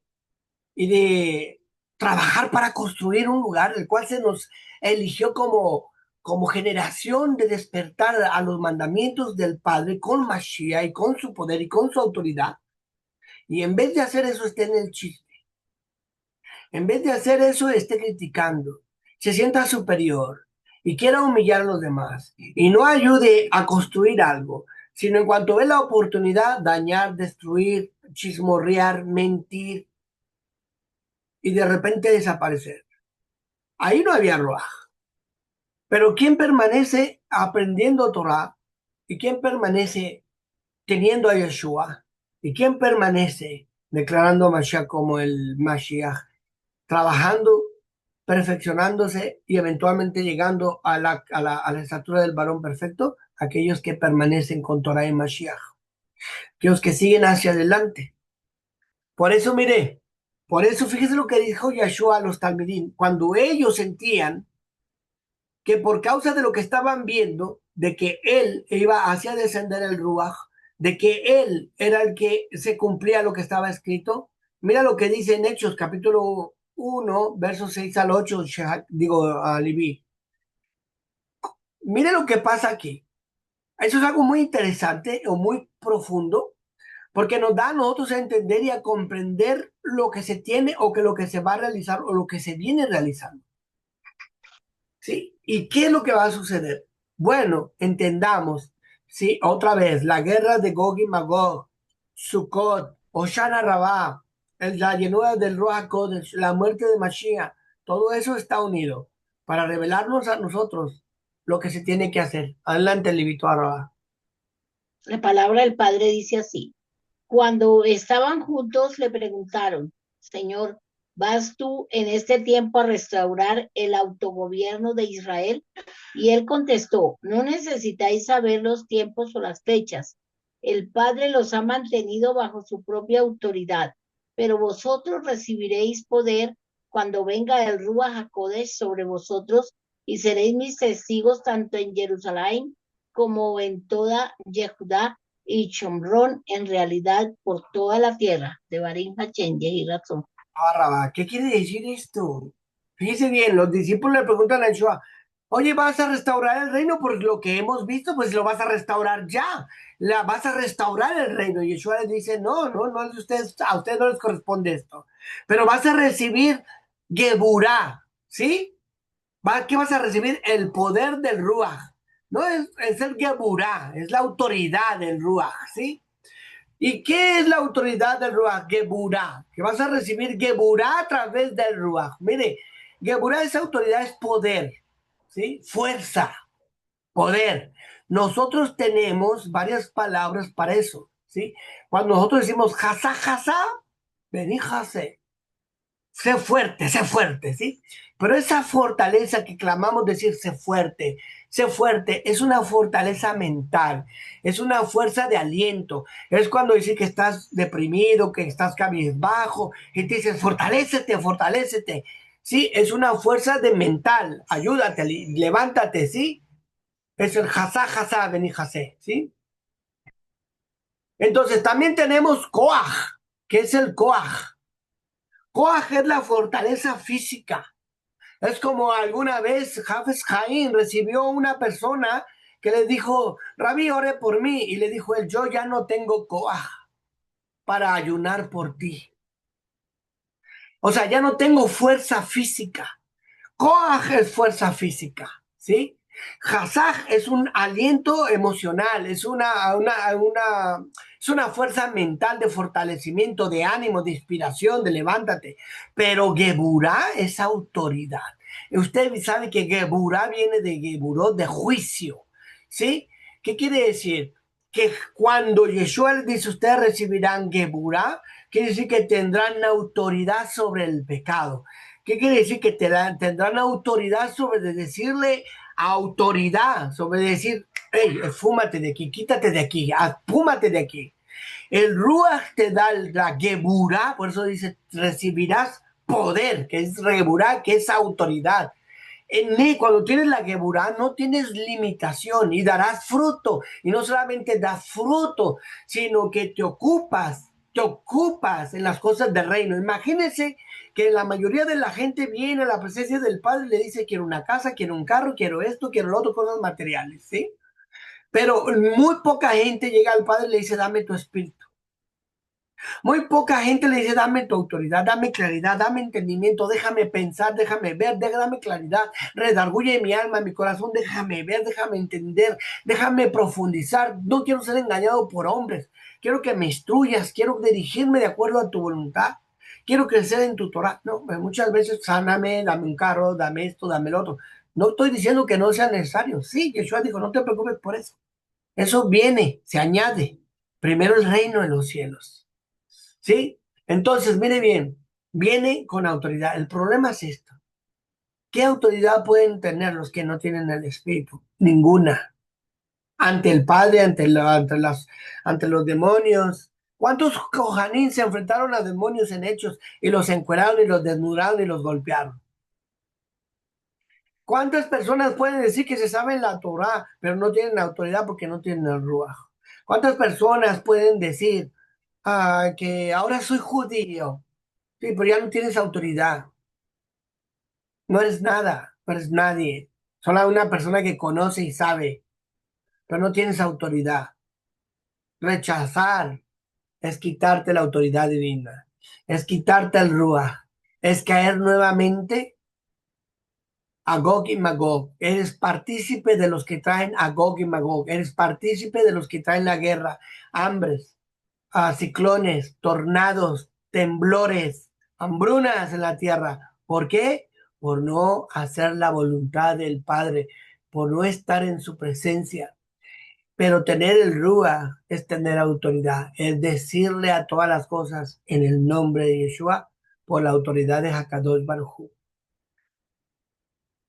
y de trabajar para construir un lugar, el cual se nos eligió como generación de despertar a los mandamientos del Padre con Mashiach y con su poder y con su autoridad. Y en vez de hacer eso, esté en el chiste. En vez de hacer eso, esté criticando. Se sienta superior y quiera humillar a los demás. Y no ayude a construir algo, sino en cuanto ve la oportunidad, dañar, destruir, chismorrear, mentir y de repente desaparecer. Ahí no había Ruach. Pero ¿quién permanece aprendiendo Torah? ¿Y quién permanece teniendo a Yeshua? ¿Y quién permanece declarando a Mashiach como el Mashiach? Trabajando, perfeccionándose y eventualmente llegando a la estatura del varón perfecto, aquellos que permanecen con Torah y Mashiach, aquellos que siguen hacia adelante. Por eso, mire, por eso fíjese lo que dijo Yeshua a los talmidín, cuando ellos sentían que por causa de lo que estaban viendo, de que él iba hacia descender el Ruach, de que él era el que se cumplía lo que estaba escrito, mira lo que dice en Hechos capítulo 1, versos 6 al 8, a Leví. Mire lo que pasa aquí. Eso es algo muy interesante o muy profundo, porque nos da a nosotros a entender y a comprender lo que se tiene o que lo que se va a realizar o lo que se viene realizando. ¿Sí? ¿Y qué es lo que va a suceder? Bueno, entendamos, ¿sí? Otra vez, la guerra de Gog y Magog, Sukkot, Hoshana Rabbah, la llenura del Ruach HaKodesh, la muerte de Mashiach, todo eso está unido para revelarnos a nosotros lo que se tiene que hacer. Adelante, Livito Araba. La palabra del Padre dice así. Cuando estaban juntos le preguntaron, Señor, ¿vas tú en este tiempo a restaurar el autogobierno de Israel? Y él contestó, no necesitáis saber los tiempos o las fechas. El Padre los ha mantenido bajo su propia autoridad, pero vosotros recibiréis poder cuando venga el Ruach HaKodesh sobre vosotros y seréis mis testigos tanto en Jerusalén como en toda Yehudá y Shomrón, en realidad por toda la tierra de Barim Hachem y razón. Barrabás, ¿qué quiere decir esto? Fíjese bien, los discípulos le preguntan a Yeshua, oye, ¿vas a restaurar el reino? Por lo que hemos visto, pues lo vas a restaurar ya. Vas a restaurar el reino. Y Yeshua les dice, no es a ustedes no les corresponde esto. Pero vas a recibir Geburá, ¿sí? ¿Qué vas a recibir? El poder del Ruach. No es el Geburá, es la autoridad del Ruach, ¿sí? ¿Y qué es la autoridad del Ruach? Geburá, que vas a recibir Geburá a través del Ruach. Mire, Geburá, esa autoridad es poder, ¿sí? Fuerza, poder. Nosotros tenemos varias palabras para eso, ¿sí? Cuando nosotros decimos jasá, jasá, vení jasé. Sé fuerte, ¿sí? Pero esa fortaleza que clamamos decir sé fuerte, es una fortaleza mental, es una fuerza de aliento. Es cuando dices que estás deprimido, que estás cabizbajo, y te dices, fortalécete, fortalécete. Sí, es una fuerza de mental, ayúdate, levántate, ¿sí? Es el jasá, jasá, vení jasé, ¿sí? Entonces también tenemos coaj, que es el coaj. Coaj es la fortaleza física. Es como alguna vez Hafez Jaim recibió una persona que le dijo, Rabí, ore por mí. Y le dijo él, yo ya no tengo coaj para ayunar por ti. O sea, ya no tengo fuerza física. Coaj es fuerza física, ¿sí? Hazaj es un aliento emocional, es una fuerza mental de fortalecimiento, de ánimo, de inspiración, de levántate. Pero Geburá es autoridad. Usted sabe que Geburá viene de Geburot, de juicio, ¿sí? ¿Qué quiere decir? Que cuando Yeshua les dice, ustedes recibirán Geburá, quiere decir que tendrán autoridad sobre el pecado. ¿Qué quiere decir? Que tendrán autoridad sobre decirle autoridad, sobre decir, hey, fúmate de aquí, quítate de aquí, fúmate de aquí. El Ruach te da la Geburá, por eso dice, recibirás poder, que es Geburá, que es autoridad. En mí, cuando tienes la Geburá, no tienes limitación y darás fruto. Y no solamente das fruto, sino que te ocupas en las cosas del reino. Imagínense que la mayoría de la gente viene a la presencia del Padre y le dice, quiero una casa, quiero un carro, quiero esto, quiero lo otro, cosas materiales, ¿sí? Pero muy poca gente llega al Padre y le dice, dame tu espíritu. Muy poca gente le dice, dame tu autoridad, dame claridad, dame entendimiento, déjame pensar, déjame ver, dame claridad, redarguye mi alma, mi corazón, déjame ver, déjame entender, déjame profundizar. No quiero ser engañado por hombres, quiero que me instruyas, quiero dirigirme de acuerdo a tu voluntad, quiero crecer en tu Torah. No, muchas veces sáname, dame un carro, dame esto, dame lo otro. No estoy diciendo que no sea necesario. Sí, Yeshua dijo, no te preocupes por eso. Eso viene, se añade. Primero el reino de los cielos. ¿Sí? Entonces, mire bien, viene con autoridad. El problema es esto. ¿Qué autoridad pueden tener los que no tienen el Espíritu? Ninguna. Ante el Padre, ante los demonios. ¿Cuántos Kohanim se enfrentaron a demonios en hechos y los encueraron y los desnudaron y los golpearon? ¿Cuántas personas pueden decir que se saben la Torah, pero no tienen autoridad porque no tienen el Ruach? ¿Cuántas personas pueden decir que ahora soy judío? Sí, pero ya no tienes autoridad. No eres nada, no eres nadie. Solo una persona que conoce y sabe, pero no tienes autoridad. Rechazar es quitarte la autoridad divina, es quitarte el Ruach, es caer nuevamente a Gog y Magog. Eres partícipe de los que traen a Gog y Magog. Eres partícipe de los que traen la guerra, hambres, ciclones, tornados, temblores, hambrunas en la tierra. ¿Por qué? Por no hacer la voluntad del Padre, por no estar en su presencia. Pero tener el Rúa es tener autoridad, es decirle a todas las cosas en el nombre de Yeshua por la autoridad de Hakadosh Baruj Hu.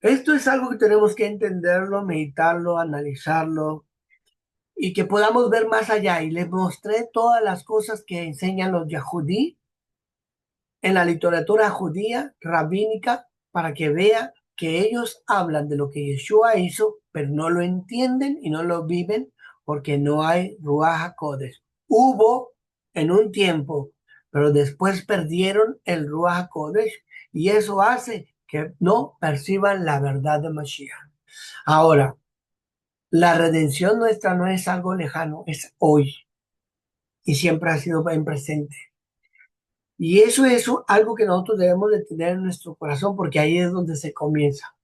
Esto es algo que tenemos que entenderlo, meditarlo, analizarlo y que podamos ver más allá. Y les mostré todas las cosas que enseñan los Yahudí en la literatura judía, rabínica, para que vea que ellos hablan de lo que Yeshua hizo, pero no lo entienden y no lo viven porque no hay Ruach HaKodesh. Hubo en un tiempo pero después perdieron el Ruach HaKodesh y eso hace que no perciban la verdad de Mashiach. Ahora, la redención nuestra no es algo lejano, es hoy y siempre ha sido bien presente. Y eso es algo que nosotros debemos de tener en nuestro corazón porque ahí es donde se comienza.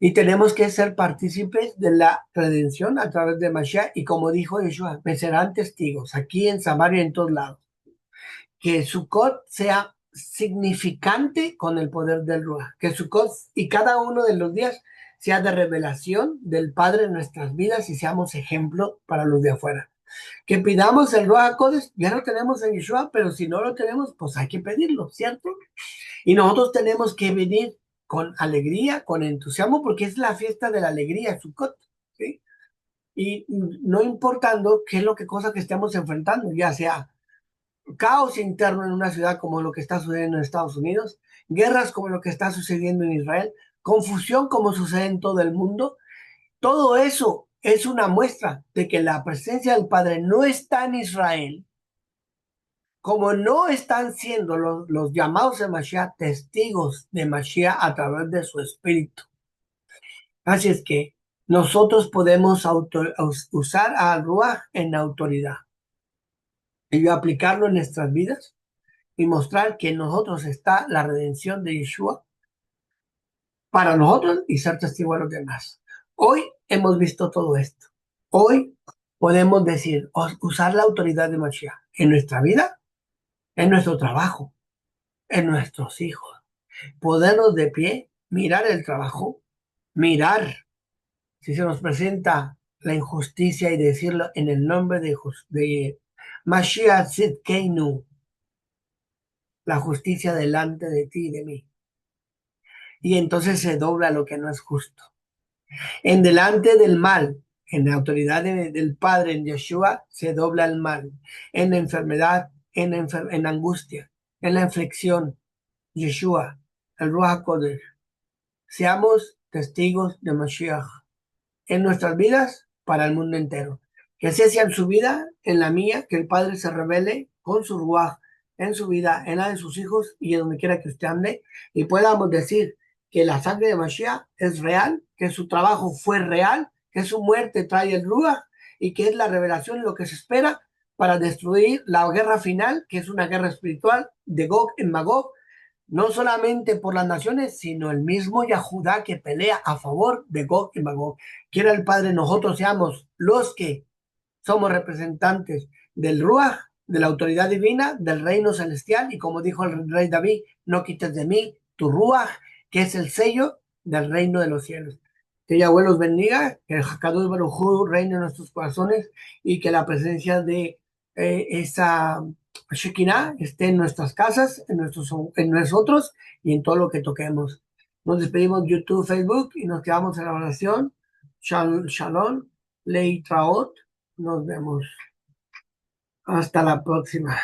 Y tenemos que ser partícipes de la redención a través de Mashiach. Y como dijo Yeshua, me serán testigos aquí en Samaria y en todos lados. Que Sukkot sea significante con el poder del Ruach. Que Sukkot y cada uno de los días sea de revelación del Padre en nuestras vidas y seamos ejemplo para los de afuera. Que pidamos el Ruach HaKodesh, ya lo tenemos en Yeshua, pero si no lo tenemos, pues hay que pedirlo, ¿cierto? Y nosotros tenemos que venir con alegría, con entusiasmo, porque es la fiesta de la alegría, Sukkot, ¿sí? Y no importando qué es lo que cosa que estemos enfrentando, ya sea caos interno en una ciudad como lo que está sucediendo en Estados Unidos, guerras como lo que está sucediendo en Israel, confusión como sucede en todo el mundo, todo eso es una muestra de que la presencia del Padre no está en Israel, como no están siendo los llamados de Mashiach testigos de Mashiach a través de su espíritu. Así es que nosotros podemos usar al Ruach en autoridad y aplicarlo en nuestras vidas y mostrar que en nosotros está la redención de Yeshua para nosotros y ser testigo a los demás. Hoy hemos visto todo esto. Hoy podemos decir, usar la autoridad de Mashiach en nuestra vida, en nuestro trabajo, en nuestros hijos. Podernos de pie, mirar el trabajo, mirar si se nos presenta la injusticia y decirlo en el nombre de Mashiach Tzidkeinu, la justicia delante de ti y de mí. Y entonces se dobla lo que no es justo. En delante del mal, en la autoridad del Padre, en Yeshua, se dobla el mal. En la enfermedad, en angustia, en la aflicción, Yeshua, el Ruach HaKodesh. Seamos testigos de Mashiach en nuestras vidas para el mundo entero. Que ese sea en su vida, en la mía, que el Padre se revele con su Ruach en su vida, en la de sus hijos y en donde quiera que usted ande, y podamos decir que la sangre de Mashiach es real, que su trabajo fue real, que su muerte trae el Ruach y que es la revelación lo que se espera para destruir la guerra final, que es una guerra espiritual de Gog en Magog, no solamente por las naciones, sino el mismo Yahudá que pelea a favor de Gog y Magog. Quiera el Padre, nosotros seamos los que somos representantes del Ruach, de la autoridad divina, del reino celestial, y como dijo el rey David, no quites de mí tu Ruach, que es el sello del reino de los cielos. Que Yahweh los bendiga, que el Hakadosh Baruj Hu reine en nuestros corazones y que la presencia de esa Shekinah esté en nuestras casas, en nosotros y en todo lo que toquemos. Nos despedimos de YouTube, Facebook y nos quedamos en la oración. Shalom, Lei Traot. Nos vemos. Hasta la próxima.